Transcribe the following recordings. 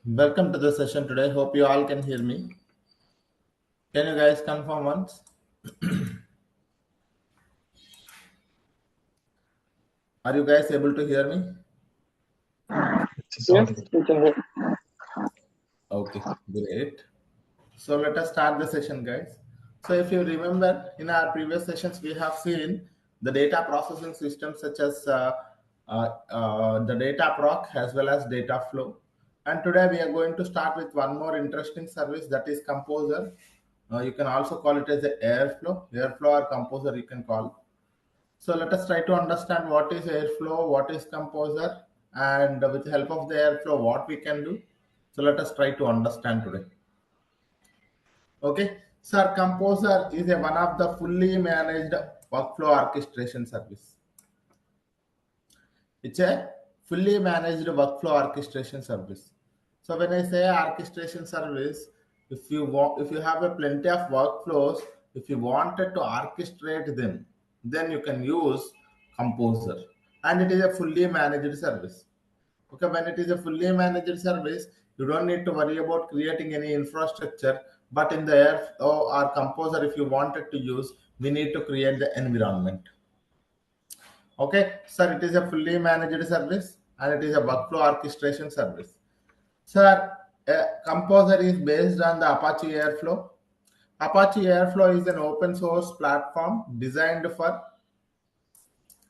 Welcome to the session today. Hope you all can hear me. Can you guys confirm once? Are you guys able to hear me? Yes, we can hear. Okay, great. So let us start the session, guys. So if you remember, in our previous sessions, we have seen the data processing systems such as the data proc as well as data flow. And today we are going to start with one more interesting service, that is Composer. You can also call it as the Airflow or Composer you can call. So let us try to understand what is Airflow, what is Composer, and with the help of the Airflow, what we can do. So let us try to understand today. Okay, sir, Composer is one of the fully managed workflow orchestration service. It's a fully managed workflow orchestration service. So when I say orchestration service, if you have a plenty of workflows, if you wanted to orchestrate them, then you can use Composer, and it is a fully managed service. Okay, when it is a fully managed service, you don't need to worry about creating any infrastructure. But in the Airflow or Composer, if you wanted to use, we need to create the environment. Okay, sir, it is a fully managed service and it is a workflow orchestration service. Sir, Composer is based on the Apache Airflow. Apache Airflow is an open source platform designed for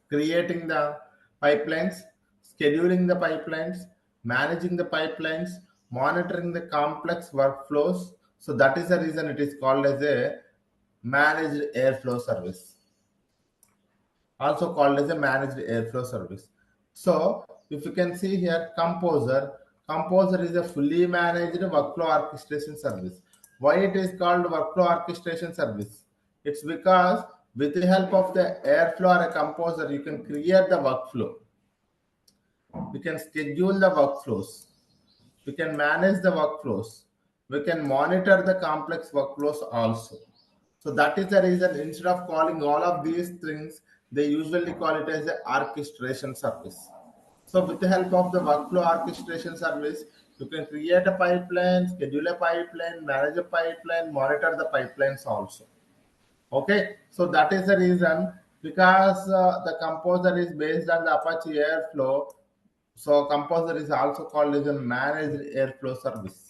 creating the pipelines, scheduling the pipelines, managing the pipelines, monitoring the complex workflows. So that is the reason it is called as a managed airflow service, also called as a managed airflow service. So if you can see here, Composer is a fully managed workflow orchestration service. Why it is called workflow orchestration service? It's because with the help of the Airflow or a Composer, you can create the workflow. We can schedule the workflows. We can manage the workflows. We can monitor the complex workflows also. So that is the reason instead of calling all of these things, they usually call it as an orchestration service. So with the help of the workflow orchestration service, you can create a pipeline, schedule a pipeline, manage a pipeline, monitor the pipelines also. Okay, so that is the reason, because the Composer is based on the Apache Airflow. So Composer is also called as a managed airflow service.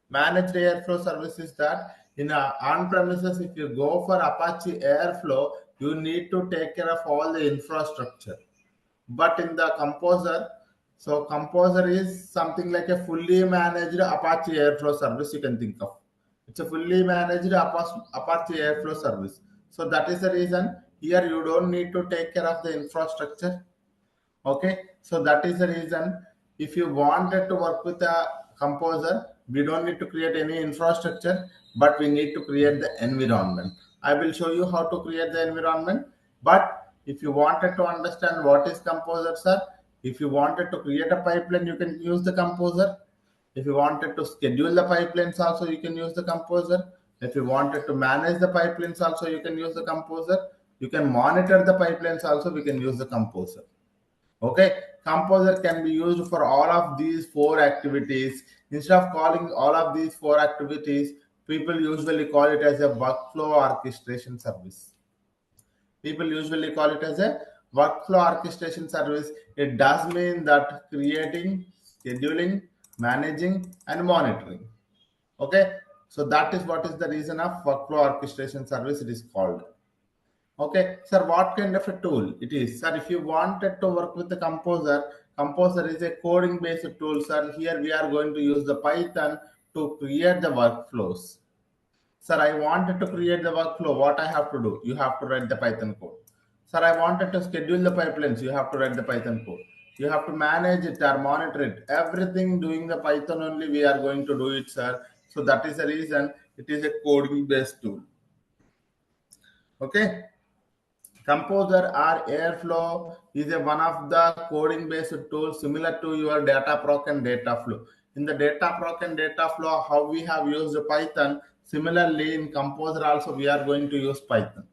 Managed airflow service is that in on-premises, if you go for Apache Airflow, you need to take care of all the infrastructure. But in the Composer, so Composer is something like a fully managed Apache Airflow service you can think of. It's a fully managed Apache Airflow service. So that is the reason here you don't need to take care of the infrastructure. Okay, so that is the reason if you wanted to work with a Composer, we don't need to create any infrastructure, but we need to create the environment. I will show you how to create the environment. But if you wanted to understand what is Composer, sir, if you wanted to create a pipeline, you can use the Composer. If you wanted to schedule the pipelines also, you can use the Composer. If you wanted to manage the pipelines also, you can use the Composer. You can monitor the pipelines also, we can use the Composer. Okay, Composer can be used for all of these four activities. Instead of calling all of these four activities, people usually call it as a workflow orchestration service. People usually call it as a workflow orchestration service. It does mean that creating, scheduling, managing, and monitoring. Okay, so that is what is the reason of workflow orchestration service. It is called. Okay, sir, what kind of a tool it is? Sir, if you wanted to work with the Composer, Composer is a coding-based tool, sir. Here we are going to use the Python to create the workflows. Sir, I wanted to create the workflow. What I have to do? You have to write the Python code. Sir, I wanted to schedule the pipelines. You have to write the Python code. You have to manage it or monitor it. Everything doing the Python only we are going to do it, sir. So that is the reason it is a coding-based tool. Okay. Composer or Airflow is one of the coding-based tools similar to your data proc and data flow. In the data proc and data flow, how we have used Python, similarly in Composer also we are going to use Python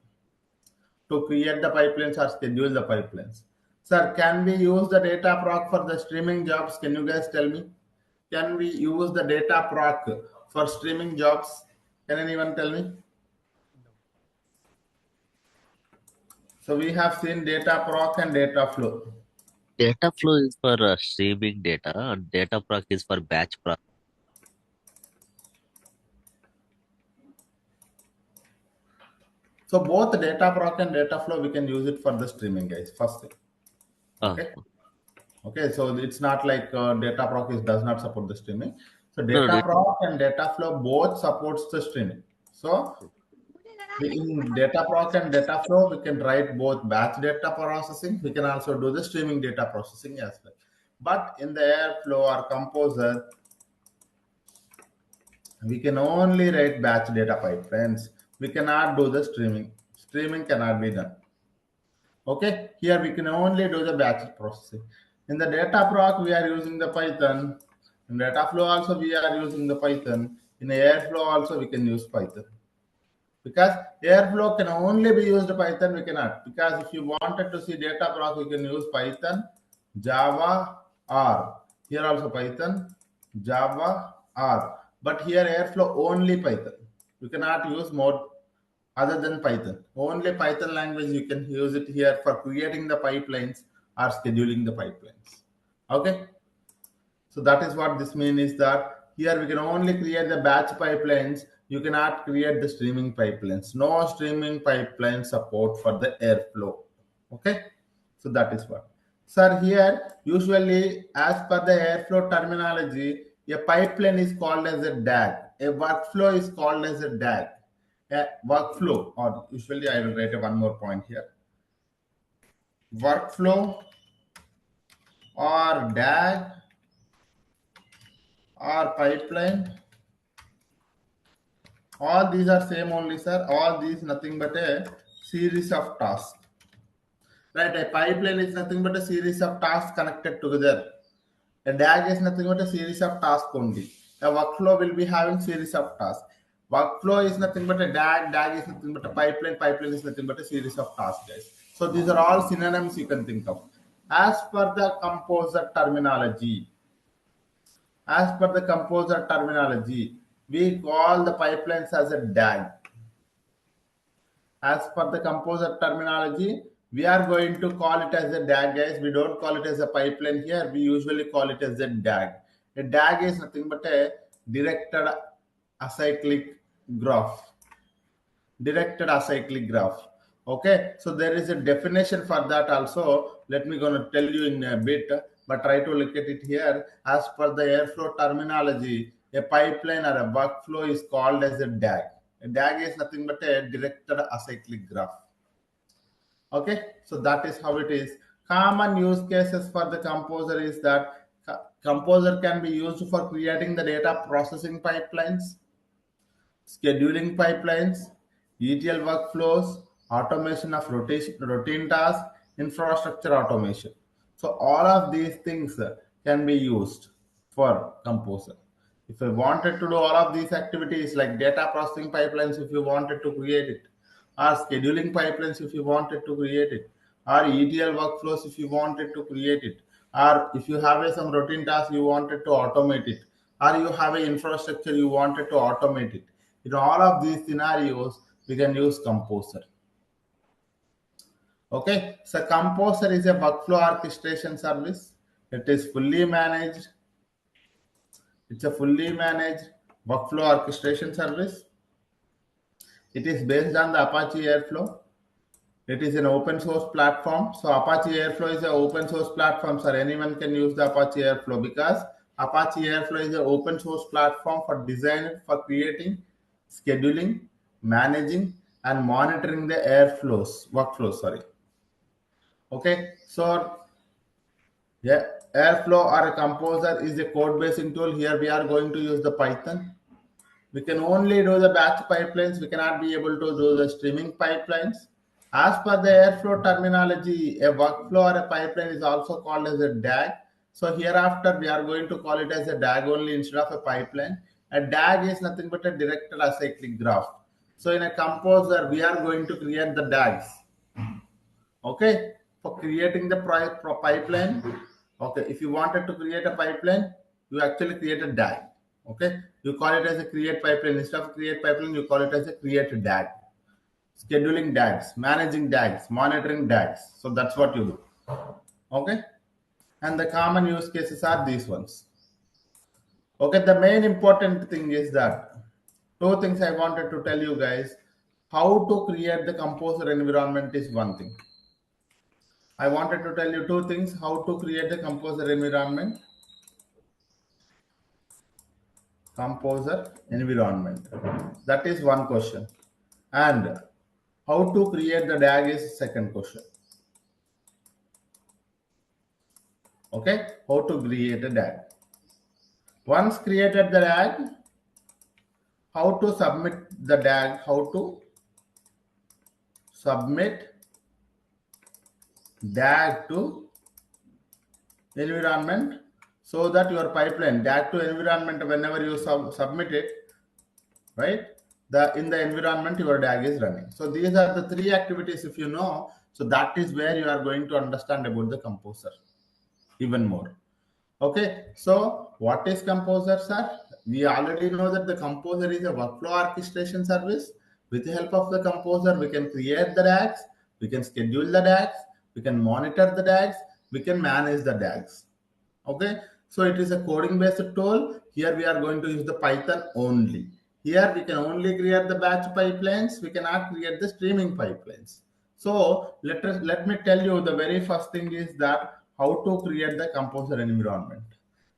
to create the pipelines or schedule the pipelines. Sir, can we use the data proc for the streaming jobs? Can you guys tell me? can we use the data proc for streaming jobs? Can anyone tell me? So we have seen data proc and data flow. Data flow is for streaming data, and data proc is for batch proc. So both data proc and data flow, we can use it for the streaming, guys. First thing. Oh, Okay. Okay. So it's not like data proc does not support the streaming. So no, data proc and data flow both supports the streaming. So in data proc and data flow, we can write both batch data processing. We can also do the streaming data processing as well. But in the Airflow or Composer, we can only write batch data pipelines. We cannot do the streaming. Streaming cannot be done. Okay, here we can only do the batch processing. In the data proc, we are using the Python. In data flow also, we are using the Python. In Airflow also, we can use Python. Because Airflow can only be used Python, we cannot. Because if you wanted to see data proc, you can use Python, Java, R. Here also Python, Java, R. But here Airflow only Python. You cannot use more other than Python. Only Python language you can use it here for creating the pipelines or scheduling the pipelines. Okay. So that is what this means is that here we can only create the batch pipelines. You cannot create the streaming pipelines. No streaming pipeline support for the Airflow. Okay. So that is what. Sir, here usually as per the Airflow terminology, a pipeline is called as a DAG. A workflow is called as a DAG. A workflow, or usually I will write one more point here. Workflow or DAG or pipeline, all these are same only, sir. All these nothing but a series of tasks, right? A pipeline is nothing but a series of tasks connected together. A DAG is nothing but a series of tasks only. A workflow will be having series of tasks. Workflow is nothing but a DAG. DAG is nothing but a pipeline. Pipeline is nothing but a series of tasks, guys. So these are all synonyms you can think of. As per the composer terminology, we call the pipelines as a DAG. As per the composer terminology, we are going to call it as a DAG, guys. We don't call it as a pipeline here. We usually call it as a DAG. A DAG is nothing but a directed acyclic graph. Directed acyclic graph. Okay, so there is a definition for that also. Let me gonna tell you in a bit, but try to look at it here. As per the Airflow terminology, a pipeline or a workflow is called as a DAG. A DAG is nothing but a directed acyclic graph. Okay, so that is how it is. Common use cases for the composer is that composer can be used for creating the data processing pipelines, scheduling pipelines, ETL workflows, automation of routine tasks, infrastructure automation. So all of these things can be used for Composer. If I wanted to do all of these activities like data processing pipelines, if you wanted to create it, or scheduling pipelines if you wanted to create it, or ETL workflows if you wanted to create it, or if you have some routine task you wanted to automate it, or you have an infrastructure you wanted to automate it. In all of these scenarios, we can use Composer. Okay, so Composer is a workflow orchestration service. It is fully managed. It's a fully managed workflow orchestration service. It is based on the Apache Airflow. It is an open source platform. So Apache Airflow is an open source platform, sir. Anyone can use the Apache Airflow because Apache Airflow is an open source platform for design for creating, scheduling, managing, and monitoring the workflows. Sorry. Okay. So yeah, Airflow or a Composer is a code basing tool. Here we are going to use the Python. We can only do the batch pipelines. We cannot be able to do the streaming pipelines. As per the Airflow terminology, a workflow or a pipeline is also called as a DAG. So hereafter, we are going to call it as a DAG only instead of a pipeline. A DAG is nothing but a directed acyclic graph. So in a composer, we are going to create the DAGs. Okay, for creating the pipeline. Okay, if you wanted to create a pipeline, you actually create a DAG. Okay, you call it as a create pipeline. Instead of create pipeline, you call it as a create DAG. Scheduling DAGs, managing DAGs, monitoring DAGs. So that's what you do. Okay, and the common use cases are these ones. Okay, the main important thing is that two things I wanted to tell you guys. How to create the composer environment is one thing. I wanted to tell you two things. How to create the composer environment. Composer environment. That is one question. And how to create the DAG is second question. Okay, how to create a DAG. Once created the DAG, how to submit the DAG, how to submit DAG to environment so that your pipeline DAG to environment, whenever you submit it, right, in the environment your DAG is running. So these are the three activities. If you know, so that is where you are going to understand about the composer even more. Okay, so what is composer, sir? We already know that the composer is a workflow orchestration service. With the help of the composer, we can create the DAGs, we can schedule the DAGs, we can monitor the DAGs, we can manage the DAGs. Okay, so it is a coding based tool. Here we are going to use the Python only. Here we can only create the batch pipelines, we cannot create the streaming pipelines. So let me tell you, the very first thing is that how to create the composer environment.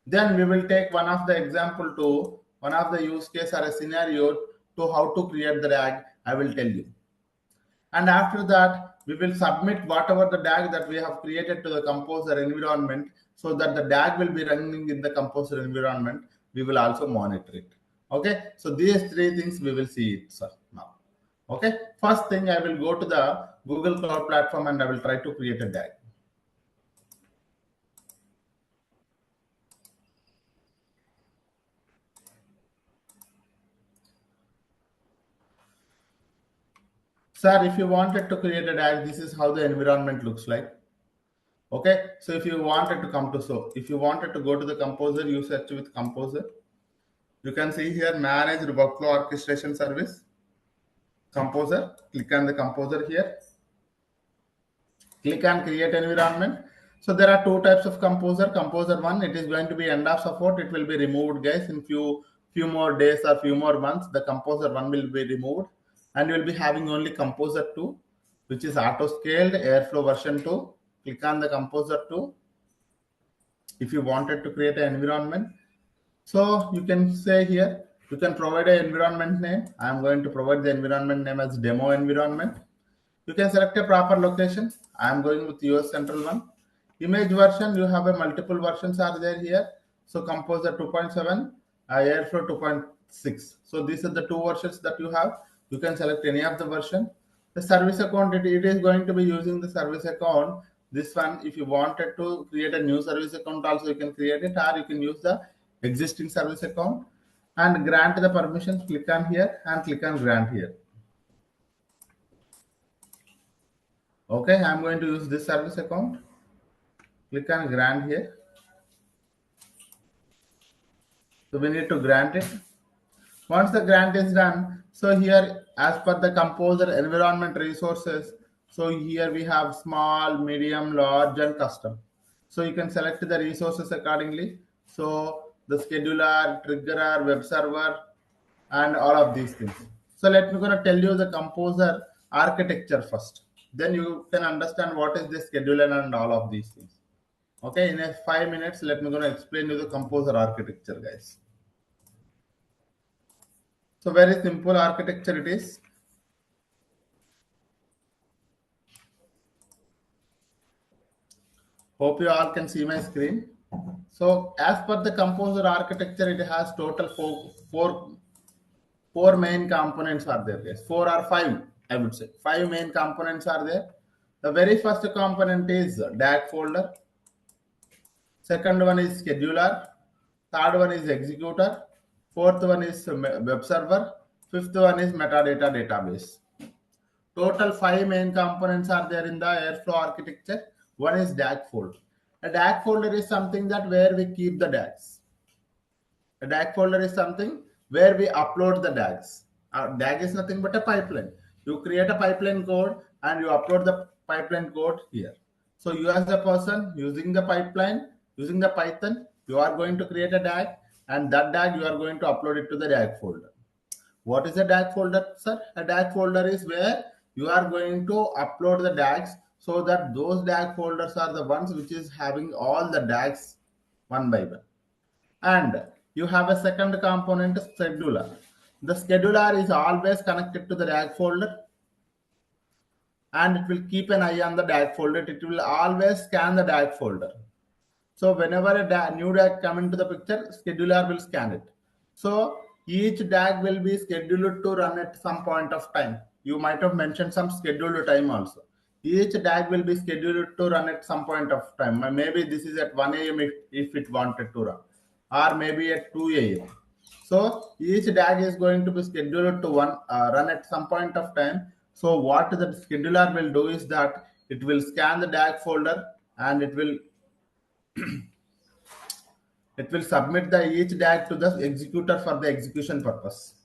Then we will take one of the example to one of the use case or a scenario to how to create the DAG. I will tell you. And after that, we will submit whatever the DAG that we have created to the composer environment, so that the DAG will be running in the composer environment. We will also monitor it. Okay, so these three things we will see it, sir, now. Okay, first thing, I will go to the Google Cloud Platform and I will try to create a DAG. Sir, if you wanted to create a DAG, this is how the environment looks like. Okay, so if you wanted to come to, so if you wanted to go to the composer, you search with composer. You can see here manage workflow orchestration service, composer. Click on the composer here. Click on create environment. So there are two types of composer. Composer one, it is going to be end of support. It will be removed, guys, in few more days or few more months. The composer one will be removed, and you will be having only composer two, which is auto scaled airflow version 2. Click on the composer 2 if you wanted to create an environment. So you can say here, you can provide an environment name. I'm going to provide the environment name as demo environment. You can select a proper location. I'm going with US Central one. Image version, you have a multiple versions are there here. So Composer 2.7, Airflow 2.6. So these are the two versions that you have. You can select any of the version. The service account, it is going to be using the service account. This one, if you wanted to create a new service account also, you can create it, or you can use the existing service account and grant the permissions. Click on here and click on grant here. Okay, I'm going to use this service account. Click on grant here. So we need to grant it. Once the grant is done, so here as per the composer environment resources, so here we have small, medium, large, and custom. So you can select the resources accordingly. So the scheduler, triggerer, web server, and all of these things. So let me gonna tell you the composer architecture first. Then you can understand what is the scheduler and all of these things. Okay, in a 5 minutes, let me gonna explain you the composer architecture, guys. So very simple architecture it is. Hope you all can see my screen. So as per the composer architecture, it has total four main components are there, guys. Four or five, I would say. Five main components are there. The very first component is DAG folder. Second one is scheduler. Third one is executor. Fourth one is web server. Fifth one is metadata database. Total five main components are there in the Airflow architecture. One is DAG folder. A DAG folder is something that where we keep the DAGs. A DAG folder is something where we upload the DAGs. DAG is nothing but a pipeline. You create a pipeline code and you upload the pipeline code here. So you as a person using the pipeline, using the Python, you are going to create a DAG, and that DAG you are going to upload it to the DAG folder. What is a DAG folder, sir? A DAG folder is where you are going to upload the DAGs, so that those DAG folders are the ones which is having all the DAGs one by one. And you have a second component, scheduler. The scheduler is always connected to the DAG folder, and it will keep an eye on the DAG folder. It will always scan the DAG folder. So whenever a new DAG come into the picture, scheduler will scan it. So each DAG will be scheduled to run at some point of time. You might have mentioned some scheduled time also. Each DAG will be scheduled to run at some point of time. Maybe this is at 1 a.m. if it wanted to run, or maybe at 2 a.m. So each DAG is going to be scheduled to run at some point of time. So what the scheduler will do is that it will scan the DAG folder, and it will submit the each DAG to the executor for the execution purpose.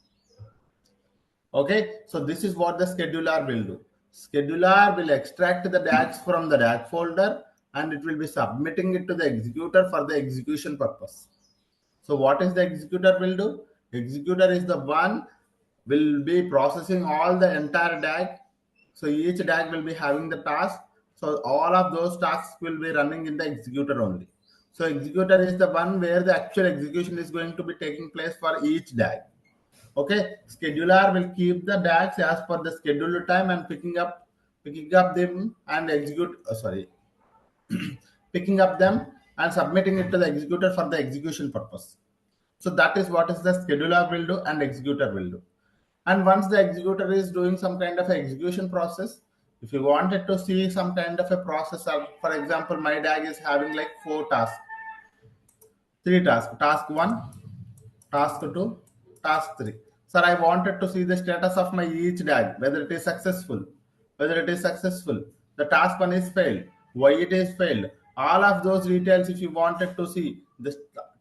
Okay, so this is what the scheduler will do. Scheduler will extract the DAGs from the DAG folder, and it will be submitting it to the executor for the execution purpose. So what is the executor will do? Executor is the one will be processing all the entire DAG. So each DAG will be having the task. So all of those tasks will be running in the executor only. So executor is the one where the actual execution is going to be taking place for each DAG. Okay, scheduler will keep the DAGs as per the scheduled time and picking up them and picking up them and submitting it to the executor for the execution purpose. So that is what is the scheduler will do and executor will do. And once the executor is doing some kind of execution process, if you wanted to see some kind of a process, for example, my DAG is having like 4 tasks, 3 tasks, task 1, task 2, task 3. Sir, I wanted to see the status of my each DAG, whether it is successful, the task 1 is failed, why it is failed. All of those details, if you wanted to see the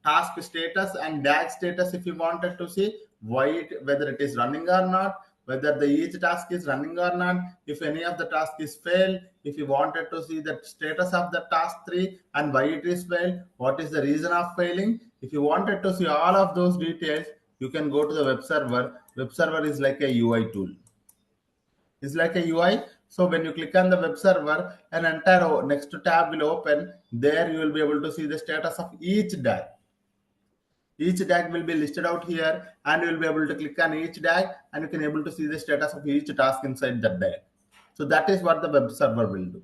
task status and DAG status, if you wanted to see whether it is running or not, whether the each task is running or not, if any of the task is failed, if you wanted to see the status of the task 3 and why it is failed, what is the reason of failing, if you wanted to see all of those details, you can go to the web server. Web server is like a UI tool. It's like a UI. So when you click on the web server, an entire next tab will open. There you will be able to see the status of each DAG. Each DAG will be listed out here, and you will be able to click on each DAG, and you can able to see the status of each task inside that DAG. So that is what the web server will do.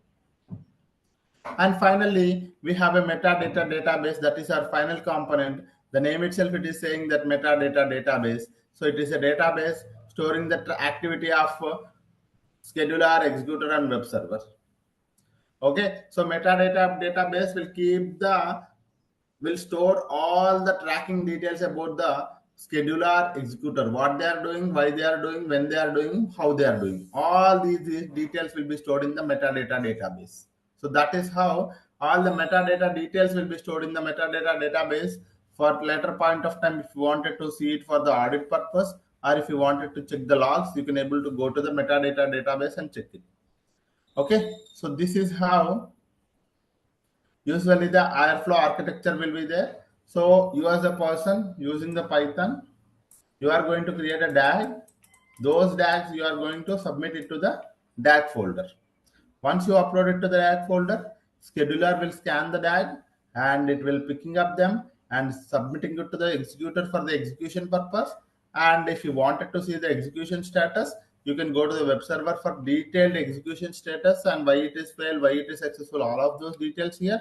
And finally, we have a metadata database. That is our final component. The name itself, it is saying that metadata database. So it is a database storing the activity of scheduler, executor, and web server. Okay, so metadata database will store all the tracking details about the scheduler, executor, what they are doing, why they are doing, when they are doing, how they are doing. All these details will be stored in the metadata database. So that is how all the metadata details will be stored in the metadata database. For later point of time, if you wanted to see it for the audit purpose, or if you wanted to check the logs, you can able to go to the metadata database and check it. Okay, so this is how usually the Airflow architecture will be there. So you as a person using the Python, you are going to create a DAG. Those DAGs you are going to submit it to the DAG folder. Once you upload it to the DAG folder, scheduler will scan the DAG, and it will picking up them and submitting it to the executor for the execution purpose. And if you wanted to see the execution status, you can go to the web server for detailed execution status and why it is failed, why it is successful, all of those details here.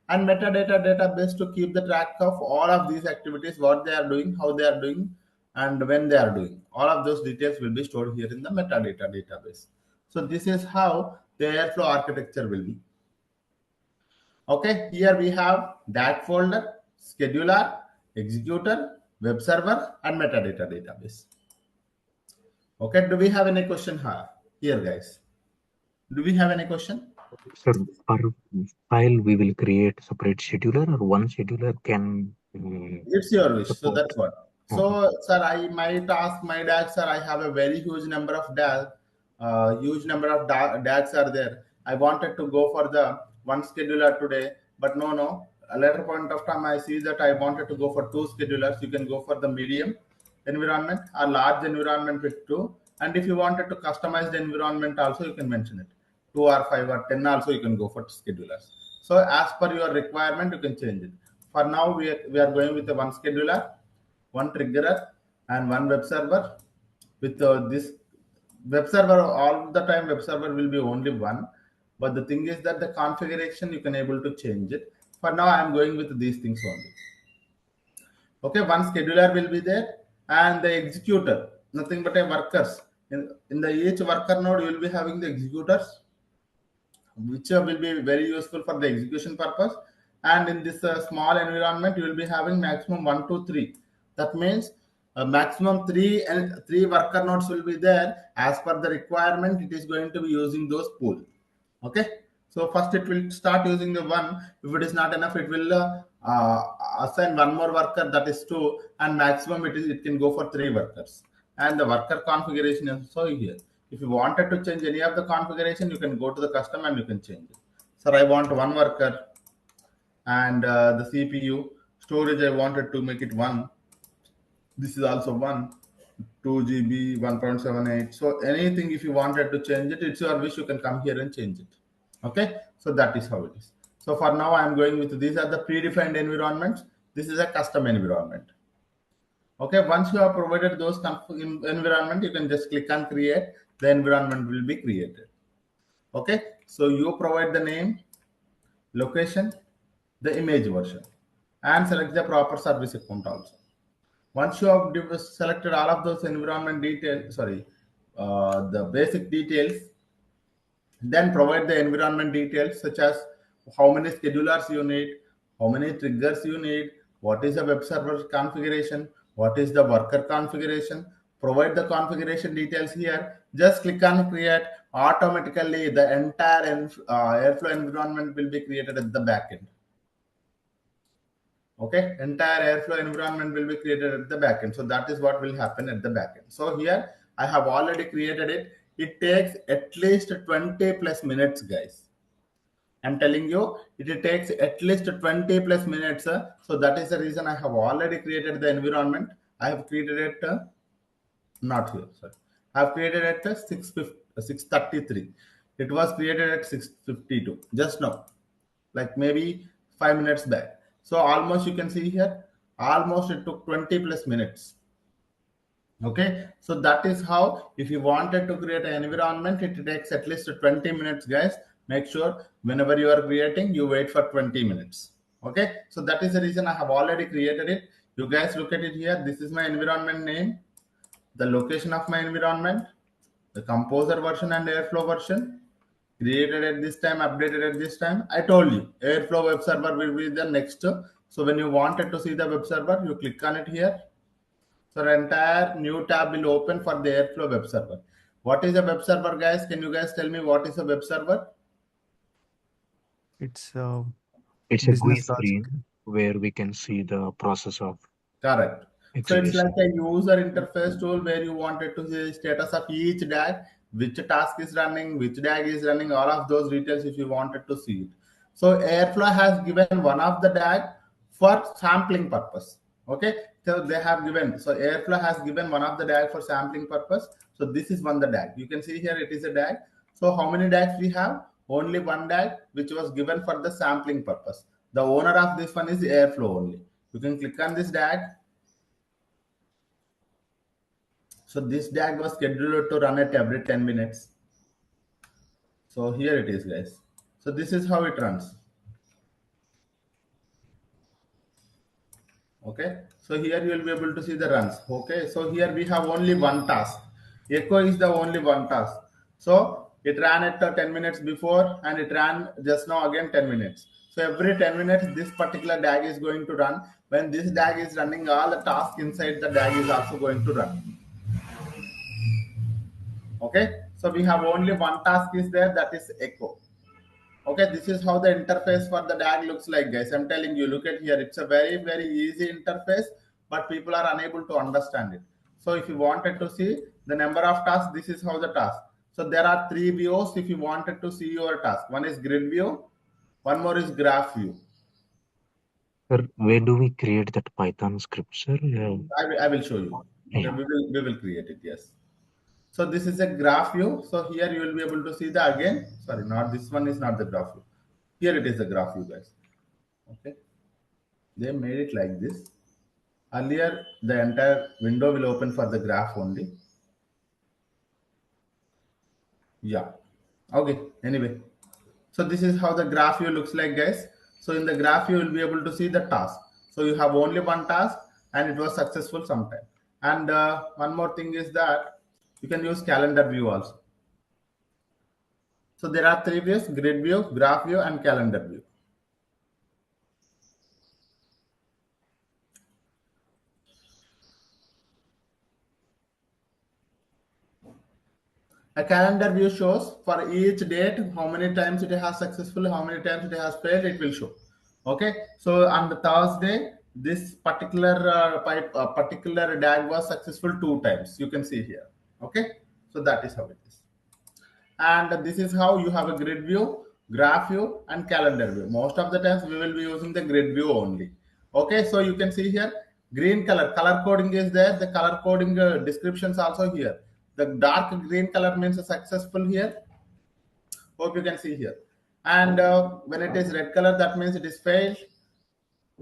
And metadata database to keep the track of all of these activities, what they are doing, how they are doing, and when they are doing. All of those details will be stored here in the metadata database. So this is how the Airflow architecture will be. Okay, here we have DAG folder, scheduler, executor, web server, and metadata database. Okay, do we have any question here, guys? Do we have any question? So per file we will create separate scheduler, or one scheduler can It's your wish. So support. that's what. So, Mhm. sir, I might ask my dad, sir, I have a very huge number of dads. Dads are there. I wanted to go for the one scheduler today, but no. A later point of time, I see that I wanted to go for two schedulers. You can go for the medium environment or large environment with two. And if you wanted to customize the environment, also you can mention it. 2 or 5 or 10 also you can go for schedulers. So as per your requirement, you can change it. For now, we are going with the one scheduler, one triggerer, and one web server. With this web server, all the time web server will be only one. But the thing is that the configuration you can able to change it. For now, I am going with these things only. Okay, one scheduler will be there, and the executor, nothing but a workers. In the each worker node, you will be having the executors which will be very useful for the execution purpose. And in this small environment, you will be having maximum 1 2 3. That means maximum three worker nodes will be there. As per the requirement, it is going to be using those pool. Okay, so first it will start using the one. If it is not enough, it will assign one more worker, that is two, and maximum it can go for three workers. And the worker configuration is also here. If you wanted to change any of the configuration, you can go to the custom and you can change it. Sir, I want one worker, and the CPU storage I wanted to make it one. This is also one. 2 GB, 1.78. So anything, if you wanted to change it, it's your wish. You can come here and change it. Okay, so that is how it is. So for now, I'm going with these are the predefined environments. This is a custom environment. Okay, once you have provided those environment, you can just click on create. The environment will be created. Okay, so you provide the name, location, the image version, and select the proper service account also. Once you have selected all of those environment details, the basic details, then provide the environment details such as how many schedulers you need, how many triggers you need, what is the web server configuration, what is the worker configuration. Provide the configuration details here. Just click on create. Automatically, the entire Airflow environment will be created at the backend. Okay, entire Airflow environment will be created at the backend. So that is what will happen at the backend. So here I have already created it. It takes at least 20 plus minutes, guys. I'm telling you, it takes at least 20 plus minutes. So that is the reason I have already created the environment. I have created it, not here, sorry. I have created at 6:33. It was created at 6:52, just now, like maybe 5 minutes back. So almost you can see here, almost it took 20 plus minutes. Okay, so that is how, if you wanted to create an environment, it takes at least 20 minutes, guys. Make sure whenever you are creating, you wait for 20 minutes. Okay, so that is the reason I have already created it. You guys look at it here. This is my environment name, the location of my environment, the composer version and airflow version, created at this time, updated at this time. I told you airflow web server will be the next. So when you wanted to see the web server, you click on it here. So the entire new tab will open for the Airflow web server. What is a web server, guys? Can you guys tell me what is a web server? It's a It's a GUI business logic. screen where we can see the process of Correct. So it's like execution. a user interface tool where you wanted to see status of each DAG, which task is running, which DAG is running, all of those details if you wanted to see it. So Airflow has given one of the DAG for sampling purpose. Okay, so they have given, so Airflow has given one of the DAG for sampling purpose. So this is one the DAG. You can see here it is a DAG. So how many DAGs we have? Only one DAG, which was given for the sampling purpose. The owner of this one is Airflow only. You can click on this DAG. So this DAG was scheduled to run at every 10 minutes. So here it is, guys. So this is how it runs. Okay, so here you will be able to see the runs. Okay, so here we have only one task. Echo is the only one task. So it ran at 10 minutes before, and it ran just now again 10 minutes. So every 10 minutes this particular DAG is going to run. When this DAG is running, all the tasks inside the DAG is also going to run. Okay, so we have only one task is there, that is echo. Okay, this is how the interface for the DAG looks like, guys. I'm telling you, look at here. It's a very, very easy interface, but people are unable to understand it. So if you wanted to see the number of tasks, this is how the task. So there are 3 views if you wanted to see your task. One is grid view, one more is graph view. Sir, where do we create that Python script, sir? I will show you. Okay, Yeah. we will create it, yes. So this is a graph view. So here you will be able to see the again. Sorry, not this one is not the graph view. Here it is the graph view, guys. Okay, they made it like this. Earlier, the entire window will open for the graph only. Yeah. Okay. Anyway, so this is how the graph view looks like, guys. So in the graph, you will be able to see the task. So you have only one task, and it was successful sometime. And one more thing is that you can use calendar view also. So there are 3 views: grid view, graph view, and calendar view. A calendar view shows for each date how many times it has successfully, how many times it has failed, it will show. Okay, so on the Thursday, this particular particular DAG was successful 2 times. You can see here. Okay, so that is how it is. And this is how you have a grid view, graph view, and calendar view. Most of the times we will be using the grid view only. Okay, so you can see here green color coding is there. The color coding descriptions also here. The dark green color means successful here. Hope you can see here. And when it is red color, that means it is failed.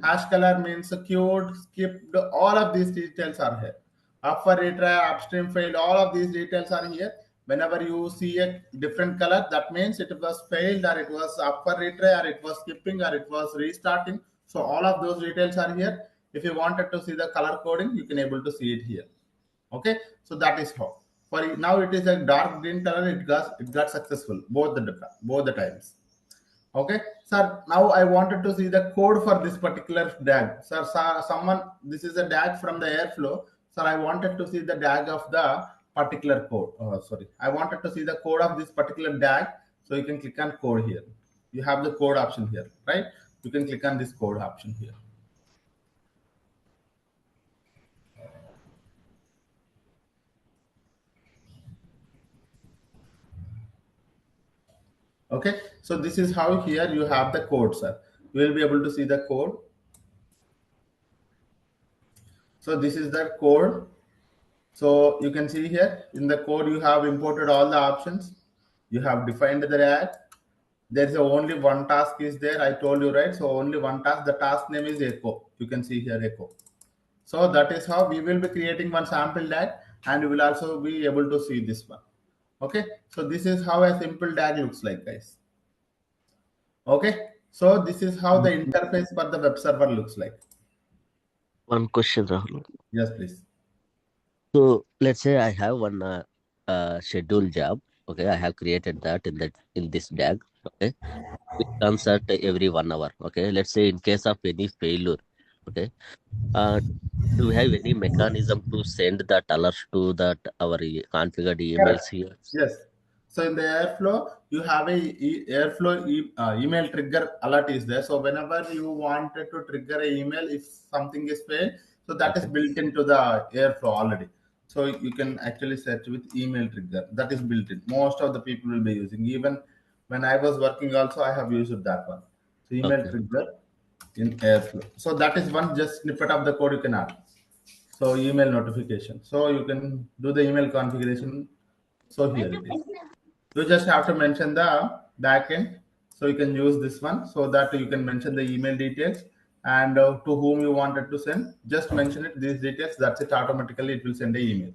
Hash color means queued, skipped. All of these details are here. Upper retry, upstream failed. All of these details are here. Whenever you see a different color, that means it was failed, or it was upper retry, or it was skipping, or it was restarting. So all of those details are here. If you wanted to see the color coding, you can able to see it here. Okay, so that is how. For now, it is a dark green color. It got successful both the times. Okay, sir. Now I wanted to see the code for this particular DAG. Sir, this is a DAG from the Airflow. Sir, I wanted to see the DAG of the particular code. Sorry, I wanted to see the code of this particular DAG. So you can click on code here. You have the code option here, right? You can click on this code option here. Okay, so this is how here you have the code, sir. You will be able to see the code. So this is the code. So you can see here in the code, you have imported all the options. You have defined the DAG. There is only one task is there. I told you, right? So only one task. The task name is echo. You can see here echo. So that is how we will be creating one sample DAG, and you will also be able to see this one. Okay. So this is how a simple DAG looks like, guys. Okay. So this is how the interface for the web server looks like. One question, Rahul. Yes, please. So let's say I have one scheduled job. Okay, I have created that in this DAG. Okay, it comes at every 1 hour. Okay, let's say in case of any failure. Okay, uh, do we have any mechanism to send that alert to that our configured emails Correct. here? Yes. So in the Airflow, you have a Airflow email trigger alert is there. So whenever you wanted to trigger a email, if something is failed, so that is Okay. built into the Airflow already. So you can actually search with email trigger. That is built in. Most of the people will be using. Even when I was working, also I have used that one. So email Okay. trigger in Airflow. So that is one just snippet of the code you can add. So email notification. So you can do the email configuration. So here it is. You just have to mention the backend. So you can use this one so that you can mention the email details and to whom you wanted to send. Just mention it, these details. That's it. Automatically, it will send the email.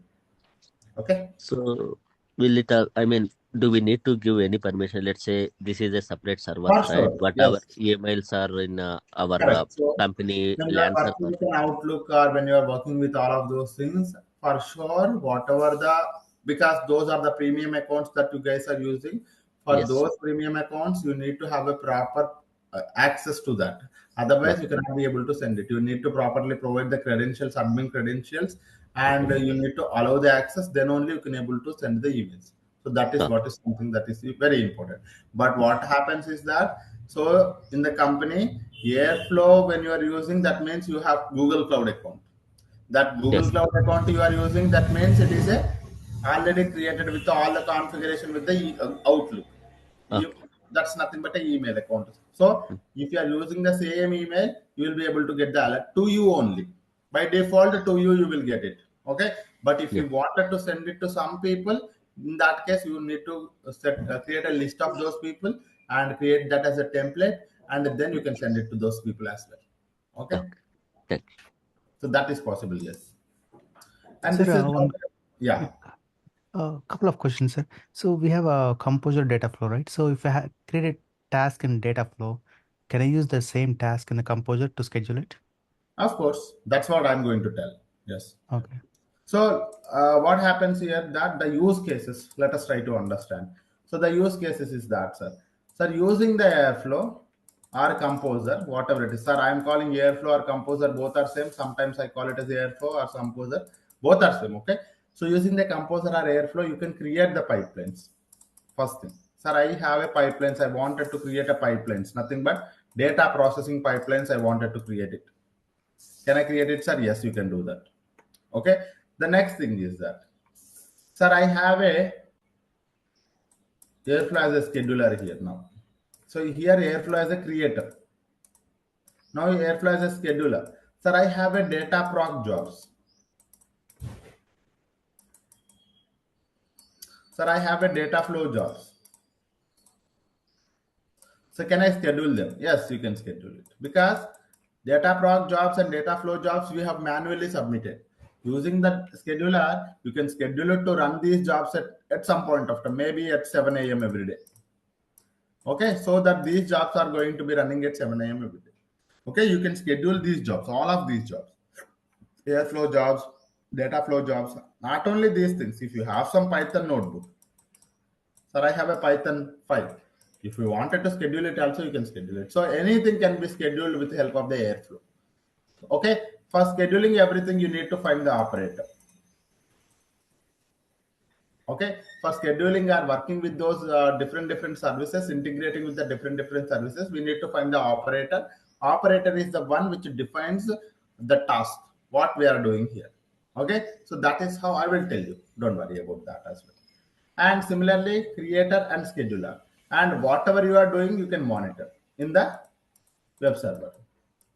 Okay. So will it? I mean, do we need to give any permission? Let's say this is a separate server, For right? sure. But our Yes. emails are in our Correct. So company when you are LAN working server. with an Outlook or when you are working with all of those things, for sure, whatever the because those are the premium accounts that you guys are using. For Yes. those premium accounts, you need to have a proper access to that. Otherwise, you Okay. cannot be able to send it. You need to properly provide the credentials, admin credentials, and Okay. you need to allow the access. Then only you can able to send the emails. So that is what is something that is very important. But what happens is that, so in the company, Airflow, when you are using, that means you have Google Cloud account. That Google Yes. Cloud account you are using, that means it is a already created with all the configuration with the Outlook. You, Okay. that's nothing but an email account. So Mm. if you are using the same email, you will be able to get the alert to you only. By default, to you will get it. Okay. But if Yeah. you wanted to send it to some people, in that case, you need to create a list of those people and create that as a template, and then you can send it to those people as well. Okay. Okay. Thank you. So that is possible, yes. And Sir, this is one yeah. couple of questions, sir. So we have a composer data flow, right? So if I create a task in data flow, can I use the same task in the composer to schedule it? Of course, that's what I'm going to tell. Yes. Okay. So what happens here, that the use cases, let us try to understand. So the use cases is that, sir. Sir, using the Airflow or Composer, whatever it is. Sir, I'm calling Airflow or Composer, both are same. Sometimes I call it as Airflow or Composer. Both are same, okay? So using the Composer or Airflow, you can create the pipelines. First thing. Sir, I have a pipelines. I wanted to create a pipelines. Nothing but data processing pipelines. I wanted to create it. Can I create it, sir? Yes, you can do that. Okay. The next thing is that, sir, I have a Airflow as a scheduler here now. So here Airflow as a creator. Now Airflow as a scheduler. Sir, I have a data proc jobs. Sir, I have a data flow jobs. So can I schedule them? Yes, you can schedule it, because data proc jobs and data flow jobs we have manually submitted. Using the scheduler, you can schedule it to run these jobs at some point of time, maybe at 7 a.m. every day. Okay, so that these jobs are going to be running at 7 a.m. every day. Okay, you can schedule these jobs, all of these jobs, airflow jobs, data flow jobs, not only these things. If you have some Python notebook, sir, I have a Python file. If you wanted to schedule it also, you can schedule it. So anything can be scheduled with the help of the Airflow. Okay, for scheduling everything, you need to find the operator. Okay, for scheduling or working with those different services, integrating with the different services, we need to find the operator. Operator is the one which defines the task, what we are doing here. Okay, so that is how I will tell you. Don't worry about that as well. And similarly, creator and scheduler, and whatever you are doing, you can monitor in the web server.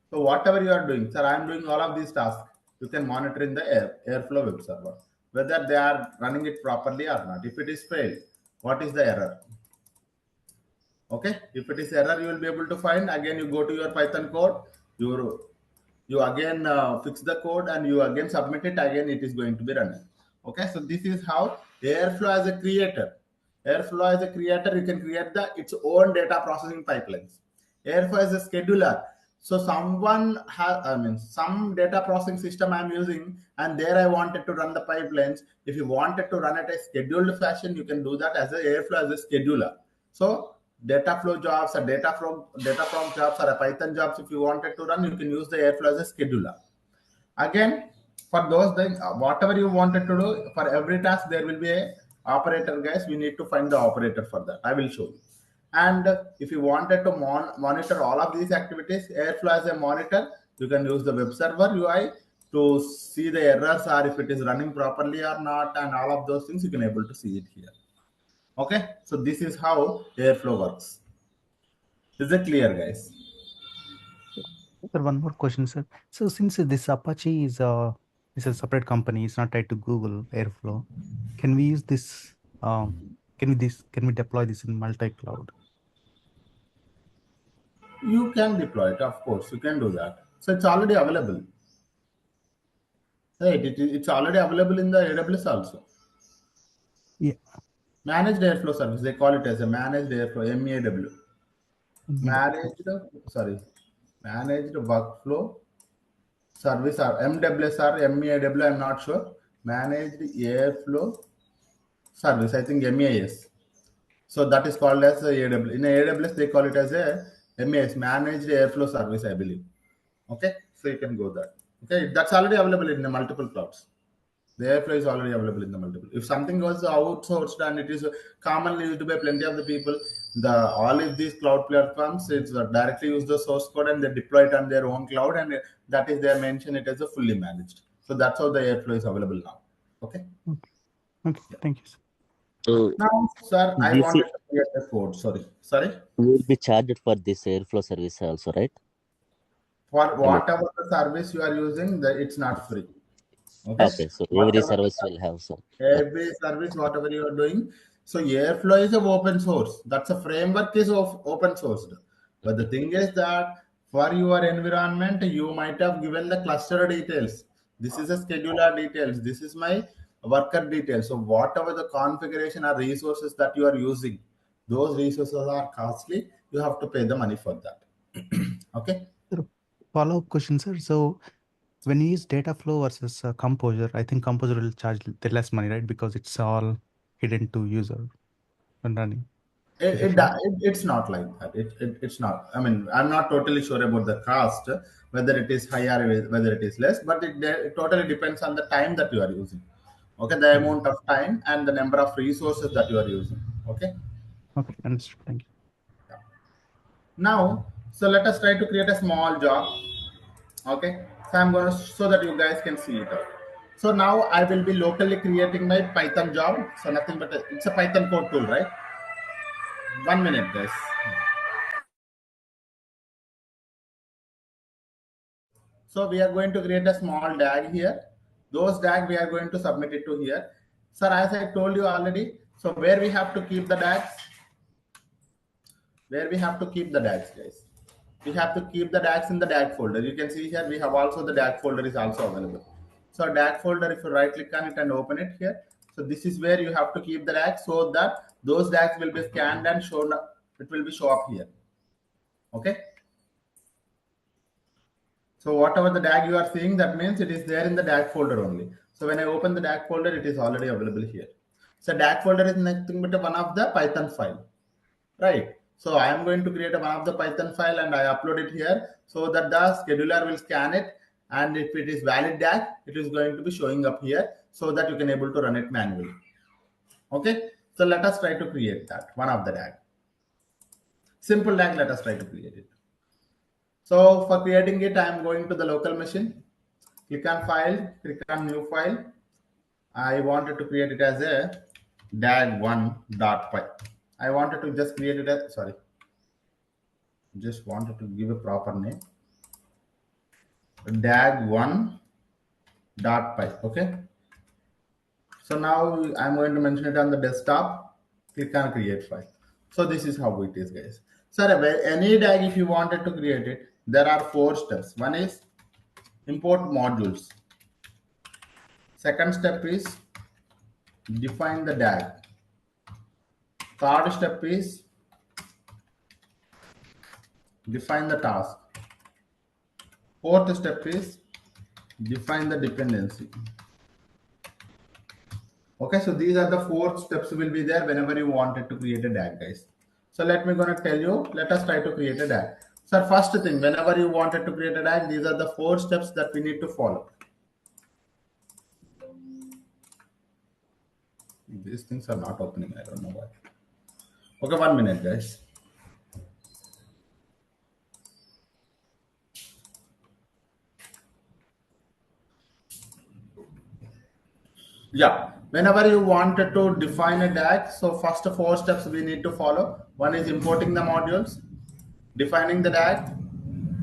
So whatever you are doing, sir, I am doing all of these tasks. You can monitor in the Airflow web server whether they are running it properly or not. If it is failed, what is the error? Okay, if it is error, you will be able to find. Again, you go to your Python code. You again fix the code and you again submit it. Again, it is going to be running. Okay, so this is how Airflow as a creator. Airflow as a creator, you can create its own data processing pipelines. Airflow as a scheduler. So someone has, I mean, some data processing system I'm using, and there I wanted to run the pipelines. If you wanted to run it a scheduled fashion, you can do that as a Airflow as a scheduler. So data flow jobs or data prompt jobs or a Python jobs, if you wanted to run, you can use the Airflow as a scheduler. Again, for those things, whatever you wanted to do, for every task, there will be a operator, guys. We need to find the operator for that. I will show you. And if you wanted to monitor all of these activities, Airflow as a monitor, you can use the web server UI to see the errors or if it is running properly or not, and all of those things you can able to see it here. Okay, so this is how Airflow works. Is it clear, guys? Sir, one more question, sir. So since this Apache is a separate company, it's not tied to Google Airflow, can we use this? Can we deploy this in multi-cloud? You can deploy it, of course. You can do that. So it's already available. Right? It's already available in the AWS also. Yeah. Managed Airflow service. They call it as a managed Airflow, MEAW. Managed workflow service or MWS or MEAW. I'm not sure. Managed Airflow service. I think MEAS. So that is called as AWS. In AWS, they call it as a MEAS, Managed Airflow Service, I believe. Okay, so you can go there. Okay, that's already available in the multiple clouds. The Airflow is already available in the multiple. If something was outsourced and it is commonly used by plenty of the people, all of these cloud platforms, it's directly use the source code and they deploy it on their own cloud, and that is they mention it as a fully managed. So that's how the Airflow is available now. Okay. Okay. Thank you, sir. So Now, sir, I this wanted to create a code. Sorry. will be charged for this Airflow service also, right? For whatever the service you are using, it's not free. Okay, so every service will have some. Every service, whatever you are doing. So Airflow is of open source. That's a framework is of open sourced. But the thing is that for your environment, you might have given the cluster details. This is a scheduler details. This is my worker details. So whatever the configuration or resources that you are using, those resources are costly. You have to pay the money for that. Okay. Follow-up question, sir. So when you use Dataflow versus Composer, I think Composer will charge the less money, right? Because it's all hidden to user and running. It's not like that. It's not. I mean, I'm not totally sure about the cost, whether it is higher, whether it is less, but it totally depends on the time that you are using. Okay, the amount of time and the number of resources that you are using. Okay. Okay, understood. Thank you. Now, so let us try to create a small job. Okay, so I'm going to so that you guys can see it out. So now I will be locally creating my Python job. So nothing but it's a Python code tool, right? 1 minute, guys. So we are going to create a small DAG here. Those DAG we are going to submit it to here. Sir, as I told you already, so where we have to keep the DAGs? Where we have to keep the DAGs, guys? We have to keep the DAGs in the DAG folder. You can see here we have also the DAG folder is also available. So DAG folder, if you right click on it and open it here, so this is where you have to keep the DAGs so that those DAGs will be scanned and shown up. It will be show up here. Okay. So whatever the DAG you are seeing, that means it is there in the DAG folder only. So when I open the DAG folder, it is already available here. So DAG folder is nothing but one of the Python file, right? So I am going to create one of the Python file and I upload it here so that the scheduler will scan it. And if it is valid DAG, it is going to be showing up here so that you can able to run it manually. Okay. So let us try to create that one of the DAG. Simple DAG, let us try to create it. So for creating it, I am going to the local machine, click on file, click on new file. I wanted to create it as a dag1.py. I wanted to just create it as, just wanted to give a proper name, dag1.py. Okay. So now I'm going to mention it on the desktop, click on create file. So this is how it is, guys. So any DAG, if you wanted to create it, there are 4 steps. One is import modules. Second step is define the DAG. Third step is define the task. Fourth step is define the dependency. Okay, so these are the 4 steps will be there whenever you wanted to create a DAG, guys. So let me gonna tell you, let us try to create a DAG. So first thing, whenever you wanted to create a DAG, these are the 4 steps that we need to follow. These things are not opening, I don't know why. Okay, 1 minute, guys. Yeah, whenever you wanted to define a DAG, so first 4 steps we need to follow. One is importing the modules, defining the DAG,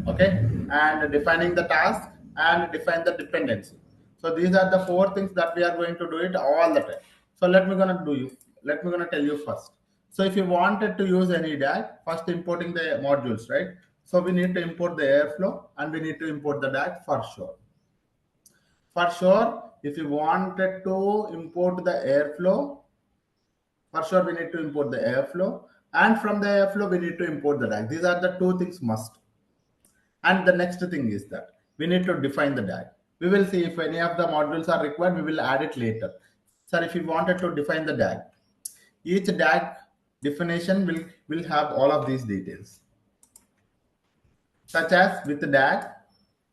okay, and defining the task and define the dependency. So these are the 4 things that we are going to do it all the time. So let me gonna tell you first. So if you wanted to use any DAG, first importing the modules, right? So we need to import the Airflow and we need to import the DAG for sure. For sure, if you wanted to import the Airflow, for sure we need to import the Airflow, and from the Airflow we need to import the DAG. These are the 2 things must. And the next thing is that we need to define the DAG. We will see if any of the modules are required, we will add it later. So if you wanted to define the DAG, each DAG definition will have all of these details. Such as with the DAG,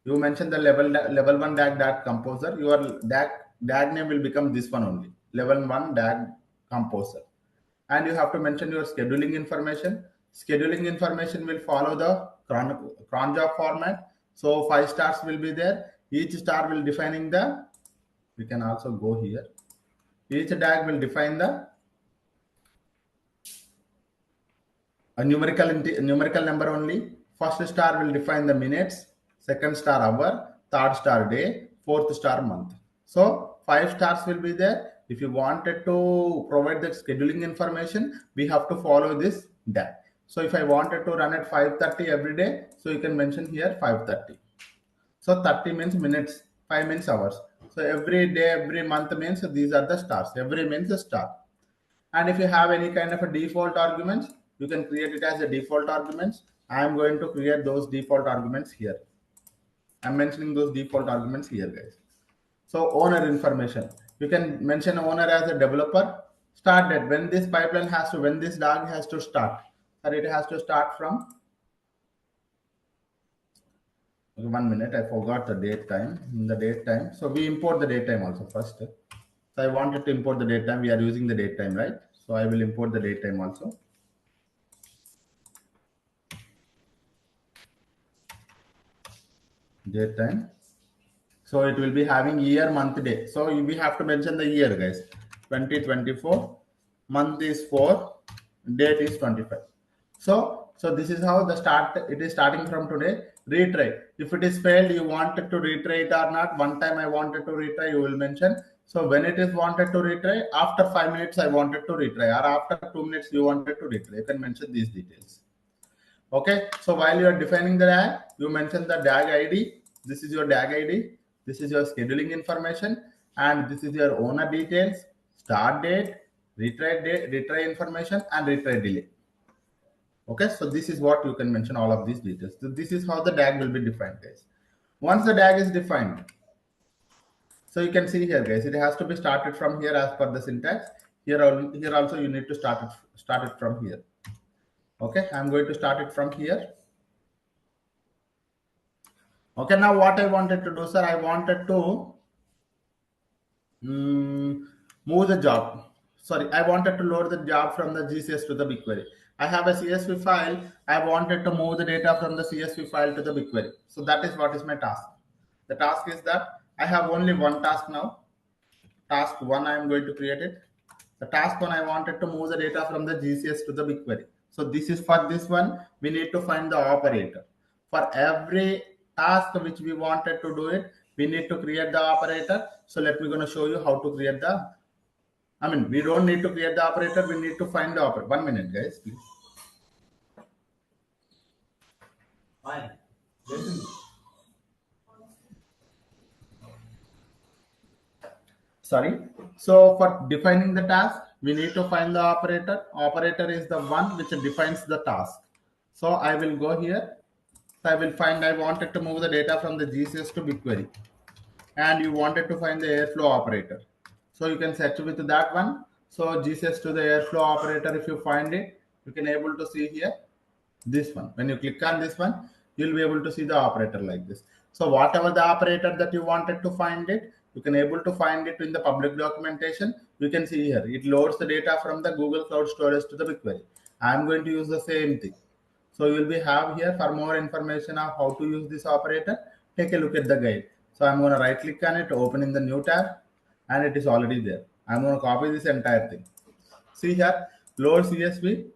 you mentioned the level 1 DAG composer. Your DAG DAG name will become this one only, level 1 DAG composer. And you have to mention your scheduling information. Scheduling information will follow the cron job format. So 5 stars will be there. Each star will defining the, we can also go here. Each DAG will define the a numerical number only. First star will define the minutes, second star hour, third star day, fourth star month. So 5 stars will be there. If you wanted to provide the scheduling information, we have to follow this DAG. So if I wanted to run at 5:30 every day, so you can mention here 5:30. So 30 means minutes, 5 means hours. So every day, every month means these are the stars. Every means a star. And if you have any kind of a default arguments, you can create it as a default arguments. I am going to create those default arguments here. I'm mentioning those default arguments here, guys. So owner information, you can mention owner as a developer. Start date, when this pipeline has to, when this DAG has to start, or it has to start from, 1 minute, I forgot the date time. The date time. So we import the date time also first. So I wanted to import the date time. We are using the date time, right? So I will import the date time also. Date time. So it will be having year, month, day. So we have to mention the year, guys. 2024. Month is 4. Date is 25. So this is how the start. It is starting from today. Retry. If it is failed, you wanted to retry it or not. One time I wanted to retry, you will mention. So when it is wanted to retry, after 5 minutes I wanted to retry, or after 2 minutes you wanted to retry. You can mention these details. Okay. So while you are defining the DAG, you mention the DAG ID. This is your DAG ID. This is your scheduling information, and this is your owner details, start date, retry information, and retry delay. Okay, so this is what you can mention all of these details. So this is how the DAG will be defined, guys. Once the DAG is defined, so you can see here, guys, it has to be started from here as per the syntax. Here also you need to start it from here. Okay, I'm going to start it from here. Okay, now what I wanted to do, sir, I wanted to move the job. Sorry, I wanted to load the job from the GCS to the BigQuery. I have a CSV file. I wanted to move the data from the CSV file to the BigQuery. So that is what is my task. The task is that I have only one task now. Task 1, I am going to create it. The task 1, I wanted to move the data from the GCS to the BigQuery. So this is for this one, we need to find the operator. For every task which we wanted to do it, we need to create the operator. So let me going to show you how to create the, we don't need to create the operator. We need to find the operator. 1 minute, guys, please. Fine. Listen. Sorry. So for defining the task, we need to find the operator. Operator is the one which defines the task. So I will go here. So I will find, I wanted to move the data from the GCS to BigQuery. And you wanted to find the airflow operator. So you can search with that one. So GCS to the airflow operator, if you find it, you can able to see here this one. When you click on this one, you'll be able to see the operator like this. So whatever the operator that you wanted to find it, you can able to find it in the public documentation. You can see here, it loads the data from the Google Cloud Storage to the BigQuery. I'm going to use the same thing. So you'll be have here for more information of how to use this operator. Take a look at the guide. So I'm going to right click on it, open in the new tab, and it is already there. I'm going to copy this entire thing. See here, load CSV,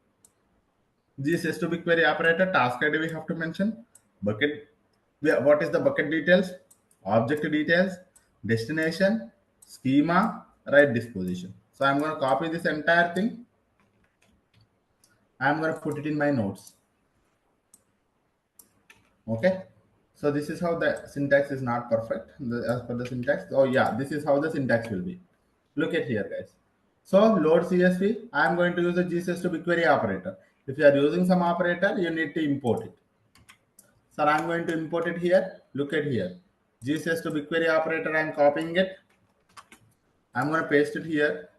GCS to BigQuery operator, task ID we have to mention, bucket, what is the bucket details, object details, destination, schema, right disposition. So I'm going to copy this entire thing. I'm going to put it in my notes. Okay. So this is how the syntax is not perfect as per the syntax. Oh yeah, this is how the syntax will be. Look at here, guys. So load CSV, I am going to use the GCS to BigQuery operator. If you are using some operator, you need to import it. So I'm going to import it here. Look at here. GCS to BigQuery operator, I'm copying it. I'm going to paste it here.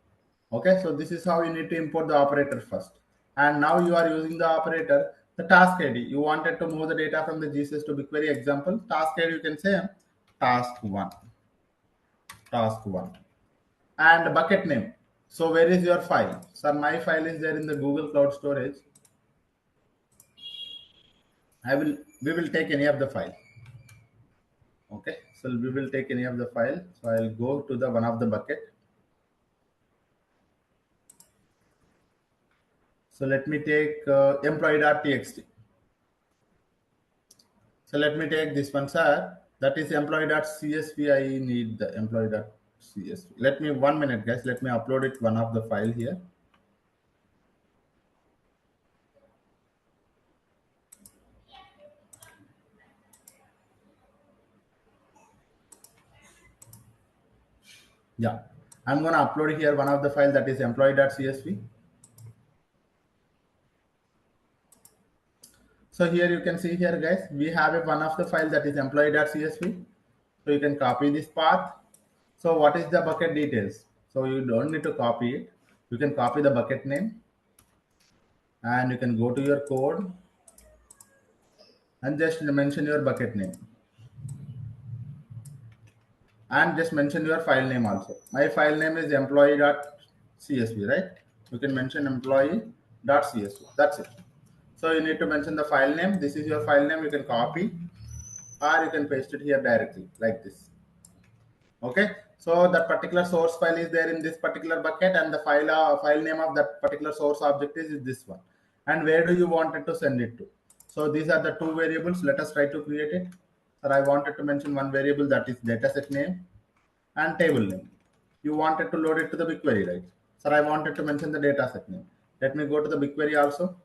Okay, so this is how you need to import the operator first. And now you are using the operator, the task ID. You wanted to move the data from the GCS to BigQuery example. Task ID, you can say task 1. task 1. And bucket name. So where is your file? Sir, my file is there in the Google Cloud Storage. We will take any of the file. Okay, so we will take any of the file. So I'll go to the one of the bucket. So let me take employee.txt. So let me take this one, sir. That is employee.csv. I need the employee.csv. Let me 1 minute, guys. Let me upload it one of the file here. Yeah, I'm gonna upload here one of the file that is employee.csv. So here you can see here, guys, we have a one of the file that is employee.csv. So you can copy this path. So what is the bucket details? So you don't need to copy it. You can copy the bucket name and you can go to your code and just mention your bucket name and just mention your file name also. My file name is employee.csv, right? You can mention employee.csv. That's it. So you need to mention the file name. This is your file name. You can copy or you can paste it here directly like this. Okay, so that particular source file is there in this particular bucket and the file name of that particular source object is this one. And where do you want it to send it to? So these are the two variables. Let us try to create it. So I wanted to mention one variable, that is dataset name and table name. You wanted to load it to the BigQuery, right? So I wanted to mention the dataset name. Let me go to the BigQuery also.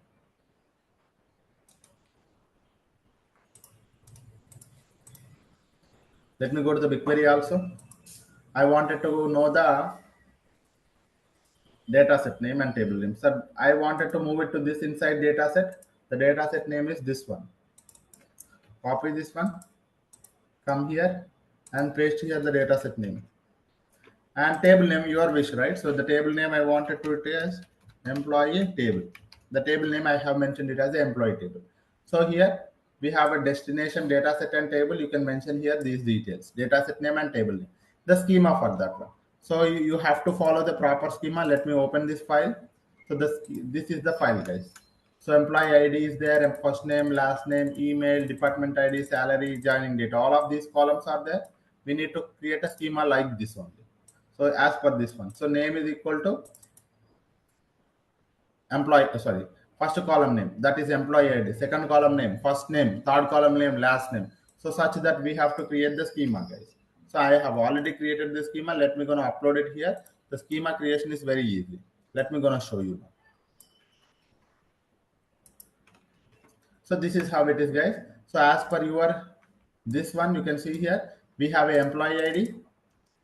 Let me go to the BigQuery also. I wanted to know the dataset name and table name. So I wanted to move it to this inside dataset. The dataset name is this one. Copy this one, come here and paste here the dataset name. And table name, your wish, right? So the table name I wanted to it as employee table. The table name I have mentioned it as the employee table. So here we have a destination dataset and table. You can mention here these details, dataset name and table name. The schema for that one. So you have to follow the proper schema. Let me open this file. So this is the file, guys. So employee ID is there, first name, last name, email, department ID, salary, joining date. All of these columns are there. We need to create a schema like this only. So as per this one, so name is equal to employee, first column name, that is employee ID, second column name, first name, third column name, last name. So such that we have to create the schema, guys. So I have already created the schema. Let me gonna upload it here. The schema creation is very easy. Let me gonna show you now. So this is how it is, guys. So as per your this one, you can see here we have a employee ID,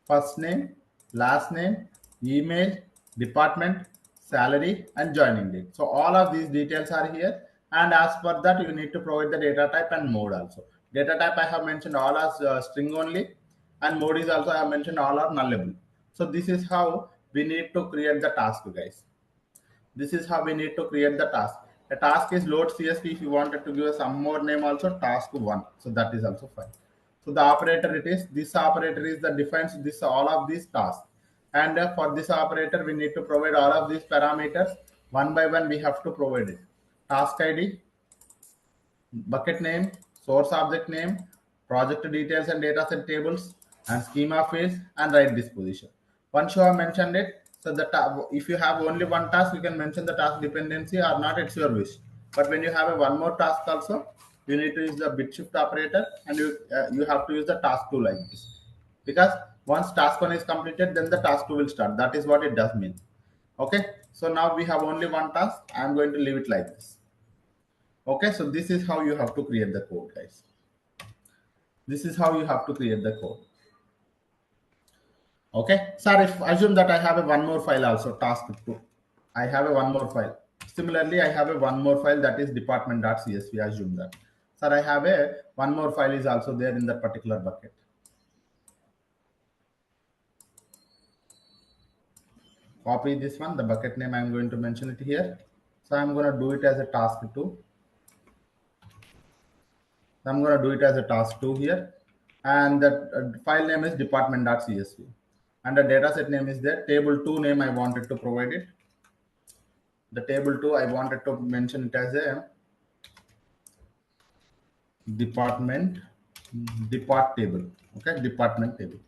first name, last name, email, department, salary, and joining date. So all of these details are here. And as per that, you need to provide the data type and mode also. Data type I have mentioned all as string only, and mode is also I have mentioned all are nullable. So this is how we need to create the task, guys. This is how we need to create the task. A task is load CSV. If you wanted to give some more name also, task 1. So that is also fine. So the operator it is, this operator is the defines this all of these tasks. And for this operator, we need to provide all of these parameters. One by one, we have to provide it. Task ID, bucket name, source object name, project details and dataset tables, and schema fields, and right disposition. Once you have mentioned it, so that if you have only one task, you can mention the task dependency or not, it's your wish. But when you have a one more task also, you need to use the bit shift operator, and you have to use the task 2 like this. Because once task 1 is completed, then the task 2 will start. That is what it does mean. Okay, so now we have only one task. I am going to leave it like this. Okay, so this is how you have to create the code, guys. This is how you have to create the code. Okay, sir, if assume that I have a one more file also, task 2. I have a one more file. Similarly, I have a one more file that is department.csv. Assume that. Sir, I have a one more file is also there in that particular bucket. Copy this one, the bucket name, I'm going to mention it here. So I'm going to do it as a task 2. I'm going to do it as a task 2 here. And that file name is department.csv. and the data set name is there. Table 2 name I wanted to provide it. The table 2 I wanted to mention it as a department table. Okay, department table.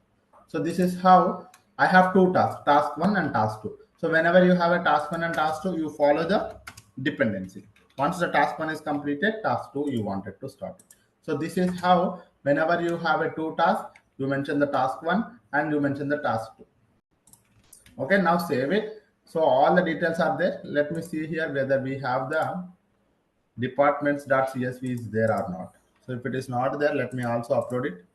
So this is how I have two tasks, task 1 and task 2. So whenever you have a task 1 and task 2, you follow the dependency. Once the task 1 is completed, task 2 you wanted to start it. So this is how whenever you have a two task, you mention the task 1 and you mention the task 2. Okay, now save it. So all the details are there. Let me see here whether we have the departments.csv is there or not. So if it is not there, let me also upload it.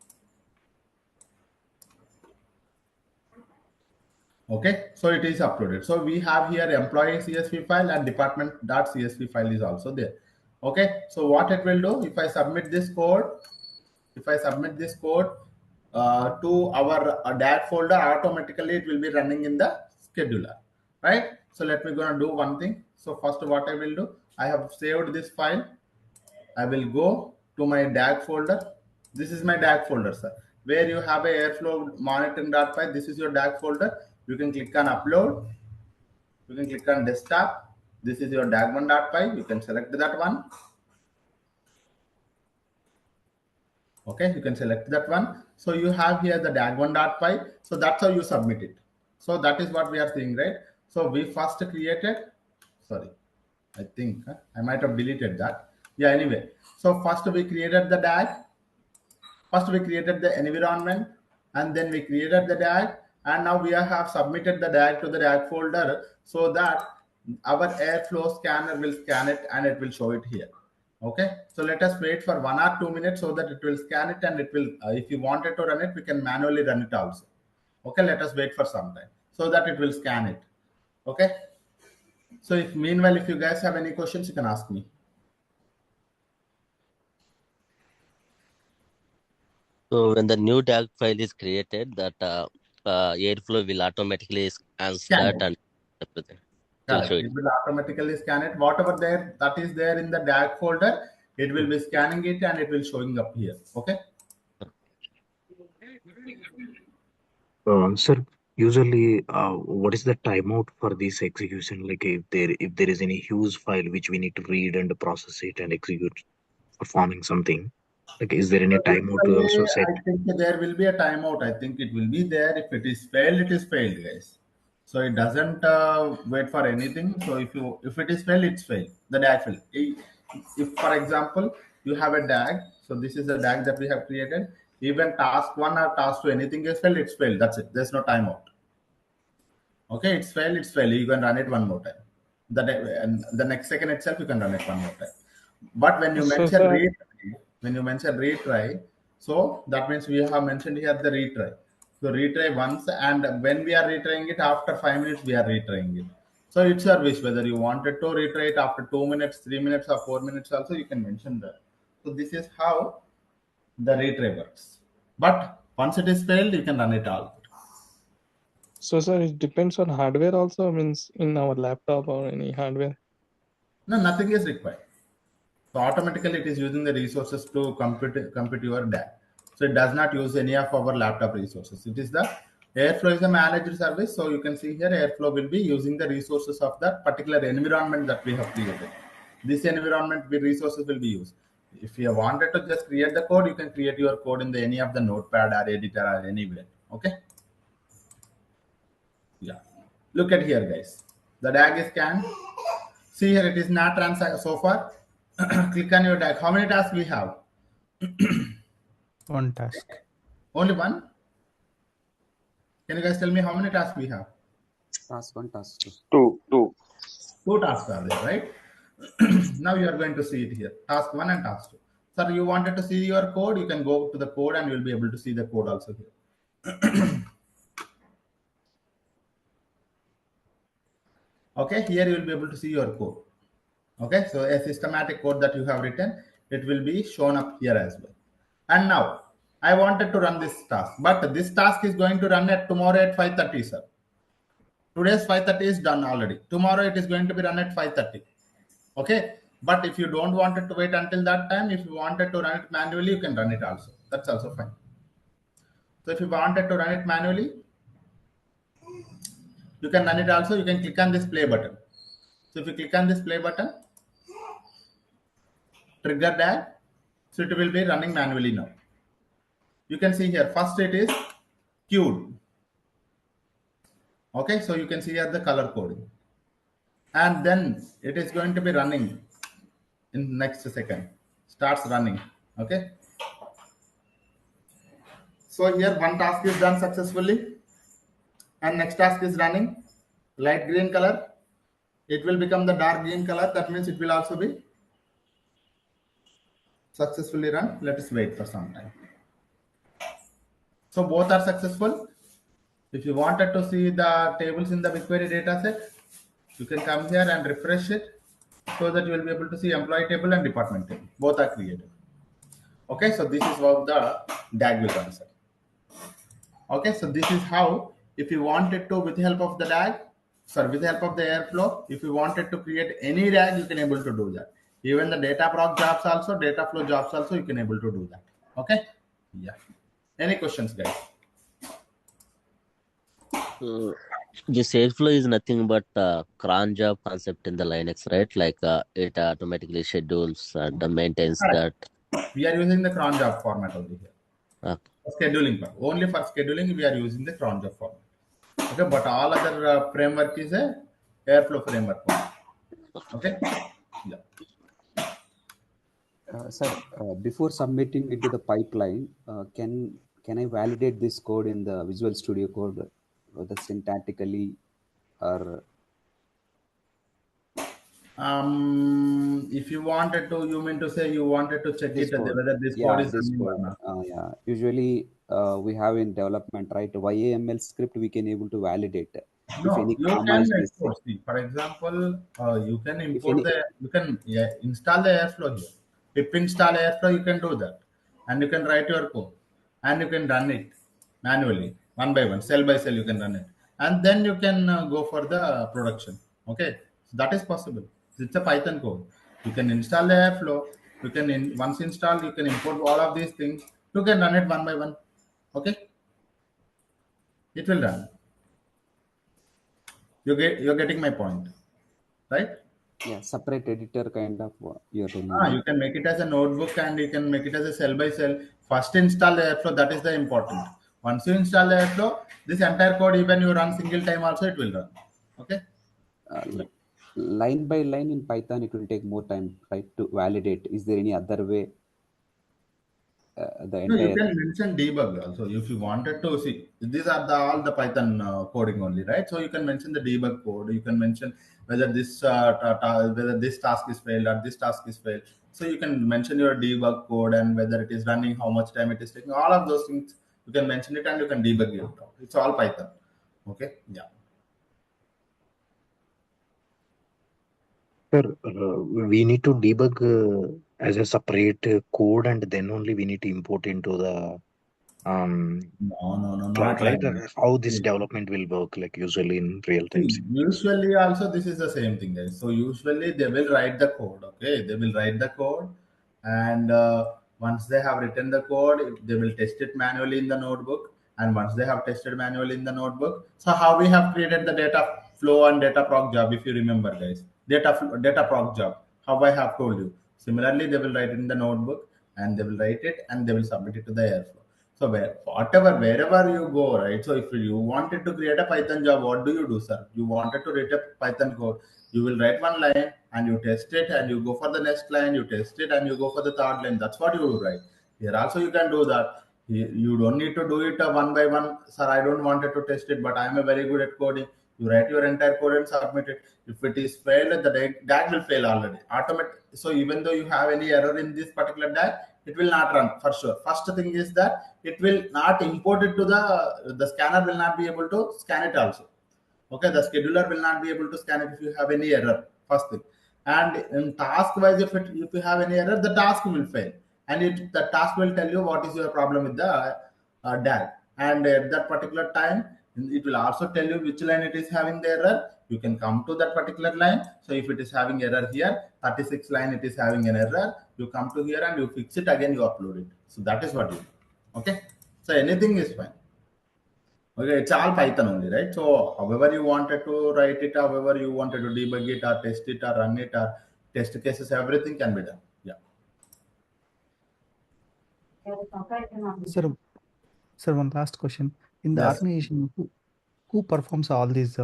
Okay, so it is uploaded. So we have here employee CSV file and department.csv file is also there. Okay, so what it will do, if I submit this code, to our DAG folder, automatically it will be running in the scheduler, right? So let me gonna do one thing. So first what I will do, I have saved this file. I will go to my DAG folder. This is my DAG folder, sir. Where you have a Airflow monitoring.py, this is your DAG folder. You can click on upload. You can click on desktop. This is your dag1.py. You can select that one. Okay, you can select that one. So you have here the dag1.py. So that's how you submit it. So that is what we are seeing, right? So we first created, sorry, I think I might have deleted that. Yeah, anyway. So first we created the DAG. First we created the environment, and then we created the DAG, and now we have submitted the DAG to the DAG folder so that our Airflow scanner will scan it and it will show it here. Okay, so let us wait for 1 or 2 minutes so that it will scan it, and it will, if you wanted to run it, we can manually run it also. Okay, let us wait for some time so that it will scan it. Okay, so if meanwhile, if you guys have any questions, you can ask me. So when the new DAG file is created, that Airflow will automatically answer Scan that it. and everything. Correct. It will automatically scan it. Whatever there that is there in the DAG folder, it will be scanning it and it will showing up here. Okay. Sir, usually, what is the timeout for this execution? Like if there is any huge file which we need to read and process it and execute, performing something, like is there any So this timeout to also way, set? I think there will be a timeout. I think it will be there. If it is failed, it is failed, guys. So it doesn't wait for anything. So if it is failed, it's failed. The DAG failed. If for example you have a DAG, so this is the DAG that we have created. Even task 1 or task 2, anything is failed, it's failed. That's it. There's no timeout. Okay, it's failed. It's failed. You can run it one more time. And the next second itself, you can run it one more time. But when you mention retry, so that means we have mentioned here the retry. So retry once, and when we are retrying it, after 5 minutes, we are retrying it. So it's your wish whether you wanted to retry it after 2 minutes, 3 minutes, or 4 minutes. Also, you can mention that. So this is how the retry works. But once it is failed, you can run it all. So, sir, it depends on hardware also, means in our laptop or any hardware? No, nothing is required. So automatically it is using the resources to compute your DAG. So it does not use any of our laptop resources. It is the Airflow is a managed service. So you can see here Airflow will be using the resources of that particular environment that we have created. This environment with resources will be used. If you wanted to just create the code, you can create your code in any of the notepad or editor or anywhere. Okay. Yeah. Look at here, guys. The DAG is scanned. See here, it is not transact so far. Click on your DAG. How many tasks we have? One task. Only one? Can you guys tell me how many tasks we have? Task 1, task 2. Two. Two tasks are there, right? Now you are going to see it here. Task 1 and task 2. Sir, you wanted to see your code, you can go to the code and you'll be able to see the code also here. Okay, here you will be able to see your code. Okay, so a systematic code that you have written, it will be shown up here as well. And now I wanted to run this task, but this task is going to run at tomorrow at 5:30, sir. Today's 5:30 is done already. Tomorrow it is going to be run at 5:30. Okay, but if you don't want it to wait until that time, if you wanted to run it manually, you can run it also. That's also fine. So if you wanted to run it manually, You can run it also. You can click on this play button. So if you click on this play button, trigger DAG, so it will be running manually now. You can see here, first it is queued. Okay, so you can see here the color coding. And then it is going to be running in next second. Starts running. Okay. So here one task is done successfully. And next task is running. Light green color. It will become the dark green color. That means it will also be successfully run. Let us wait for some time. So both are successful. If you wanted to see the tables in the BigQuery dataset, you can come here and refresh it so that you will be able to see employee table and department table. Both are created. Okay, so this is how the DAG will answer. Okay, so this is how, if you wanted to, with the help of the DAG, with the help of the Airflow, if you wanted to create any DAG, you can able to do that. Even the data proc jobs also, data flow jobs also, you can able to do that. Okay, yeah. Any questions, guys? This Airflow is nothing but cron job concept in the Linux, right? Like it automatically schedules and maintains that. We are using the cron job format over here. Okay. Scheduling part. Only for scheduling, we are using the cron job format. Okay, but all other framework is a Airflow framework. Okay, yeah. Sir, before submitting into the pipeline, can I validate this code in the Visual Studio Code, whether syntactically or? If you wanted to, you mean to say you wanted to check This it code. whether this Yeah, code is this running or code. not. Yeah. Usually, we have in development, right? YAML script we can able to validate if No, any you comma can is missing. export. See, for example, you can If import any, the, you can install the Airflow here. Pip install Airflow, you can do that, and you can write your code, and you can run it manually, one by one, cell by cell. You can run it, and then you can go for the production. Okay, so that is possible. It's a Python code. You can install the Airflow. You can once installed, you can import all of these things. You can run it one by one. Okay, it will run. You're getting my point, right? yeah, separate editor kind of you're telling. You can make it as a notebook and you can make it as a cell by cell. First install the Airflow, that is the important. Once you install the Airflow, this entire code, even you run single time also, it will run. Okay. Line by line in Python, it will take more time, right, to validate. Is there any other way? The No, you entire. can mention debug also if you wanted to see. These are all the Python coding only, right? So you can mention the debug code. You can mention whether this whether this task is failed or this task is failed. So you can mention your debug code and whether it is running, how much time it is taking. All of those things you can mention it and you can debug it. It's all Python. Okay, yeah. Sir, we need to debug as a separate code, and then only we need to import into the No, not cloud, like right? that. How this development will work, like usually in real time. Usually also this is the same thing, guys. So usually they will write the code. Okay, they will write the code, and once they have written the code, they will test it manually in the notebook. And once they have tested manually in the notebook, so how we have created the data flow and data proc job, if you remember, guys, data proc job. How I have told you. Similarly, they will write it in the notebook, and they will write it, and they will submit it to the Airflow. So wherever you go, right? So if you wanted to create a Python job, what do you do, sir? You wanted to write a Python code. You will write one line and you test it, and you go for the next line, you test it, and you go for the third line. That's what you will write. Here also you can do that. You don't need to do it one by one, sir. I don't wanted to test it, but I am a very good at coding. You write your entire code and submit it. If it is failed, the DAG will fail already. So even though you have any error in this particular DAG, it will not run for sure. First thing is that it will not import it to the scanner will not be able to scan it also. Okay, the scheduler will not be able to scan it if you have any error. First thing, and in task wise, if you have any error, the task will fail, and the task will tell you what is your problem with the DAG, and at that particular time, it will also tell you which line it is having the error. You can come to that particular line. So if it is having error here, 36 line, it is having an error. You come to here and you fix it again. You upload it. So that is what you do. Okay. So anything is fine. Okay, it's all Python only, right? So however you wanted to write it, however you wanted to debug it or test it or run it or test cases, everything can be done. Yeah. Sir, sir, one last question. In the Yes. organization, who performs all these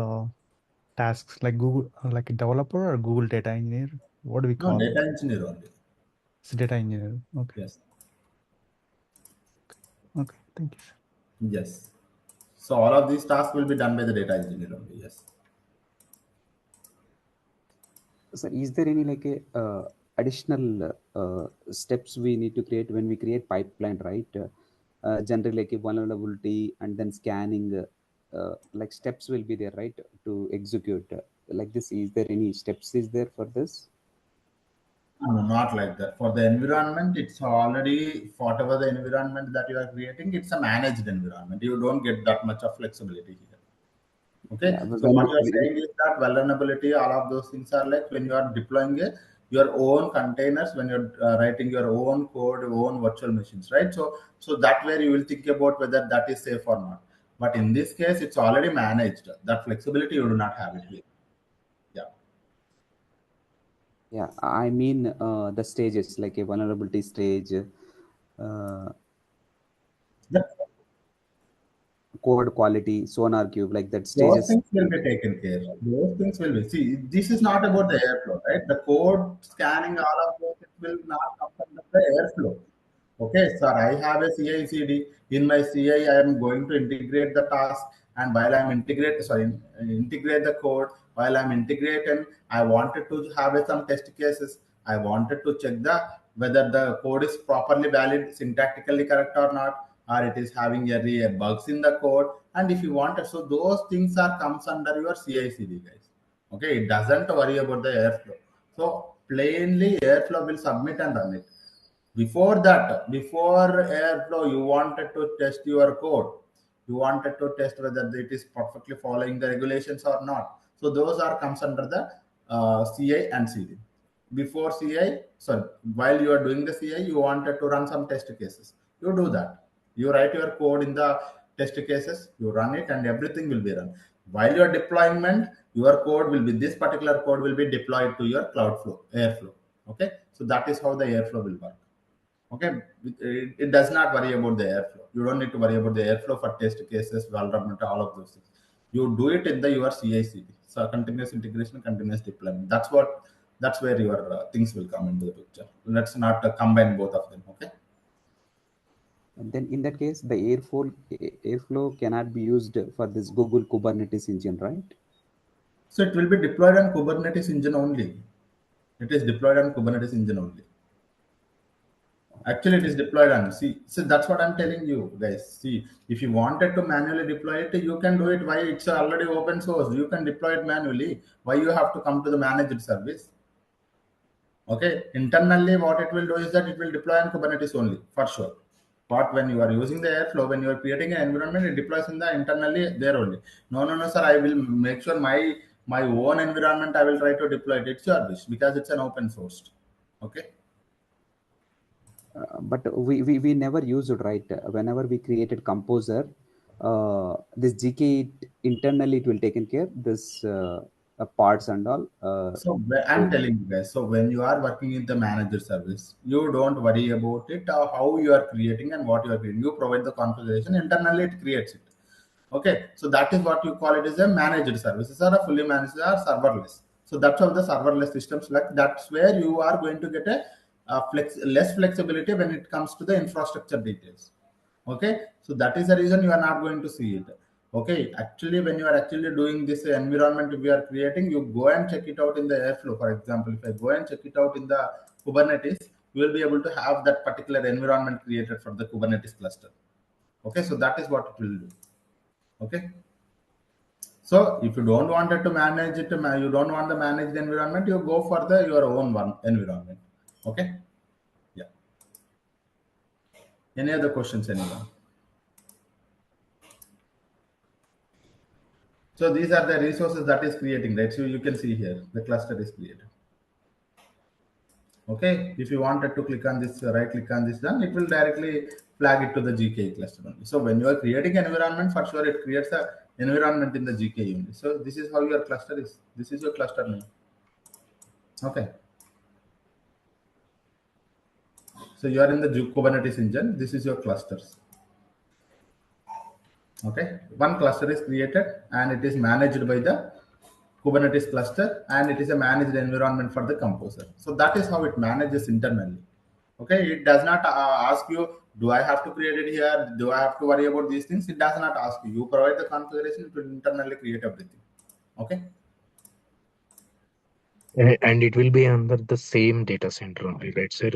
tasks, like Google, like a developer or Google data engineer? What do we No, call? data engineer only. It's data engineer. Okay. Yes. Okay. Thank you, sir. Yes. So all of these tasks will be done by the data engineer only. Yes. So is there any like a additional steps we need to create when we create pipeline, right? Generally like a vulnerability and then scanning, like steps will be there, right, to execute like this. Is there any steps is there for this? No, not like that. For the environment, it's already whatever the environment that you are creating, it's a managed environment. You don't get that much of flexibility here. Yeah, Okay. but So when what you are saying is that vulnerability, all of those things are like when you are deploying your own containers, when you're writing your own code, your own virtual machines, right? So that way you will think about whether that is safe or not. But in this case, it's already managed. That flexibility you do not have it here. Yeah. yeah, I mean the stages like a vulnerability stage, The code quality, sonar cube, like that Those stages. things will be taken care. Those things will be. See, this is not about the airflow, right? The code scanning, all of those, it will not come from the airflow. Okay, sir, I have a CI/CD. In my CI, I am going to integrate the task, and while I'm integrate the code. While I'm integrating, I wanted to have some test cases. I wanted to check the whether the code is properly valid, syntactically correct or not, or it is having a bugs in the code. And if you want it, so those things are comes under your CI/CD, guys. Okay, it doesn't worry about the airflow. So plainly, airflow will submit and run it. Before airflow, you wanted to test your code. You wanted to test whether it is perfectly following the regulations or not. So those are comes under the CI and CD. Before CI, sorry, while you are doing the CI, you wanted to run some test cases. You do that. You write your code in the test cases, you run it, and everything will be run. While your deployment, your code will be this particular code will be deployed to your Cloudflow, Airflow. Okay, so that is how the Airflow will work. Okay, it does not worry about the airflow. You don't need to worry about the airflow for test cases, vulnerability, all of those things. You do it in the your CI/CD, so continuous integration, continuous deployment. That's where your things will come into the picture. Let's not combine both of them. Okay. And then in that case, the airflow cannot be used for this Google Kubernetes engine, right? So it will be deployed on Kubernetes engine only. It is deployed on Kubernetes engine only. Actually, it is deployed on. See, so that's what I'm telling you, guys. See, if you wanted to manually deploy it, you can do it. Why it's already open source? You can deploy it manually. Why you have to come to the managed service? Okay, internally, what it will do is that it will deploy on Kubernetes only for sure. But when you are using the Airflow, when you are creating an environment, it deploys in the internally there only. No, no, no, sir. I will make sure my own environment. I will try to deploy it. It's your wish because it's an open source. Okay. But we never used it, right? Whenever we created Composer, this GK internally it will taken care this parts and all. So I'm telling you guys, so when you are working in the manager service, you don't worry about it, how you are creating and what you are creating. You provide the configuration, internally it creates it. Okay, so that is what you call it as a managed services or a fully managed or serverless. So that's how the serverless systems like that's where you are going to get a less flexibility when it comes to the infrastructure details. Okay, so that is the reason you are not going to see it. Okay, actually when you are actually doing this environment we are creating, you go and check it out in the airflow. For example, if I go and check it out in the Kubernetes, you will be able to have that particular environment created for the Kubernetes cluster. Okay, so that is what it will do. Okay, so if you don't want it to manage it, you don't want the managed environment, you go for the your own one environment. Okay, yeah. Any other questions, anyone? So these are the resources that is creating, right? So you can see here the cluster is created. Okay, if you wanted to click on this, right click on this, then it will directly flag it to the GKE cluster only. So when you are creating an environment, for sure it creates a environment in the GKE only. So this is how your cluster is. This is your cluster name. Okay. So you are in the Kubernetes engine. This is your clusters. Okay, one cluster is created and it is managed by the Kubernetes cluster, and it is a managed environment for the composer. So that is how it manages internally. Okay, it does not ask you, do I have to create it here? Do I have to worry about these things? It does not ask you. You provide the configuration, it will internally create everything. Okay. And it will be under the same data center only, right, sir?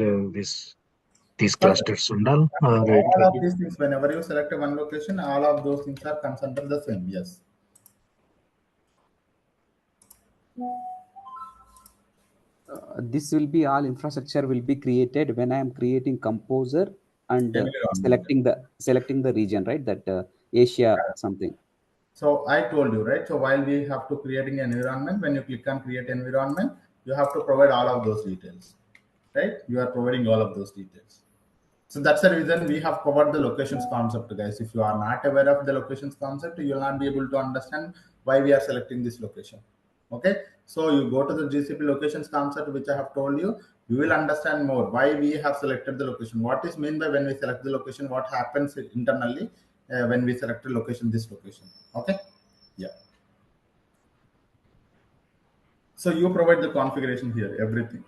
These clusters and all. All of these things, whenever you select one location, all of those things are comes under the same. Yes. This will be all infrastructure will be created when I am creating composer and Environment. selecting the region, right? That Asia something. So I told you, right? So while we have to creating an environment, when you click on create environment, you have to provide all of those details, right? You are providing all of those details. So that's the reason we have covered the locations concept, guys. If you are not aware of the locations concept, you will not be able to understand why we are selecting this location. Okay. So you go to the GCP locations concept, which I have told you, you will understand more why we have selected the location. What is meant by when we select the location, what happens internally when we select a location, this location. Okay. Yeah. So you provide the configuration here, everything.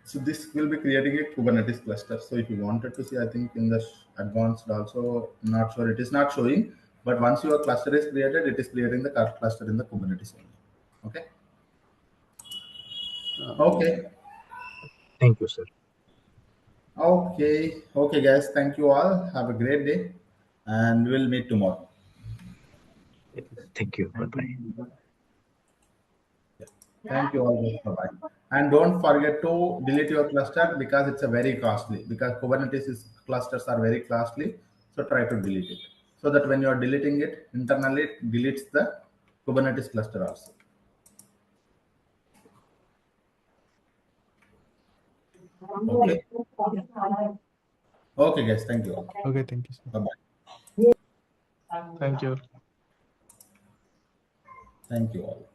So this will be creating a Kubernetes cluster. So if you wanted to see, I think in the advanced also, not sure, it is not showing, but once your cluster is created, it is creating the cluster in the Kubernetes only. Okay. Okay. Thank you, sir. Okay. Okay, guys. Thank you all. Have a great day, and we'll meet tomorrow. Thank you. Bye-bye. Thank you all. Bye-bye. And don't forget to delete your cluster because it's a very costly, because Kubernetes clusters are very costly. So try to delete it so that when you are deleting it internally, it deletes the Kubernetes cluster also. Okay. Okay, guys. Thank you all. Okay, thank you, sir. Bye-bye. Thank you. Thank you all.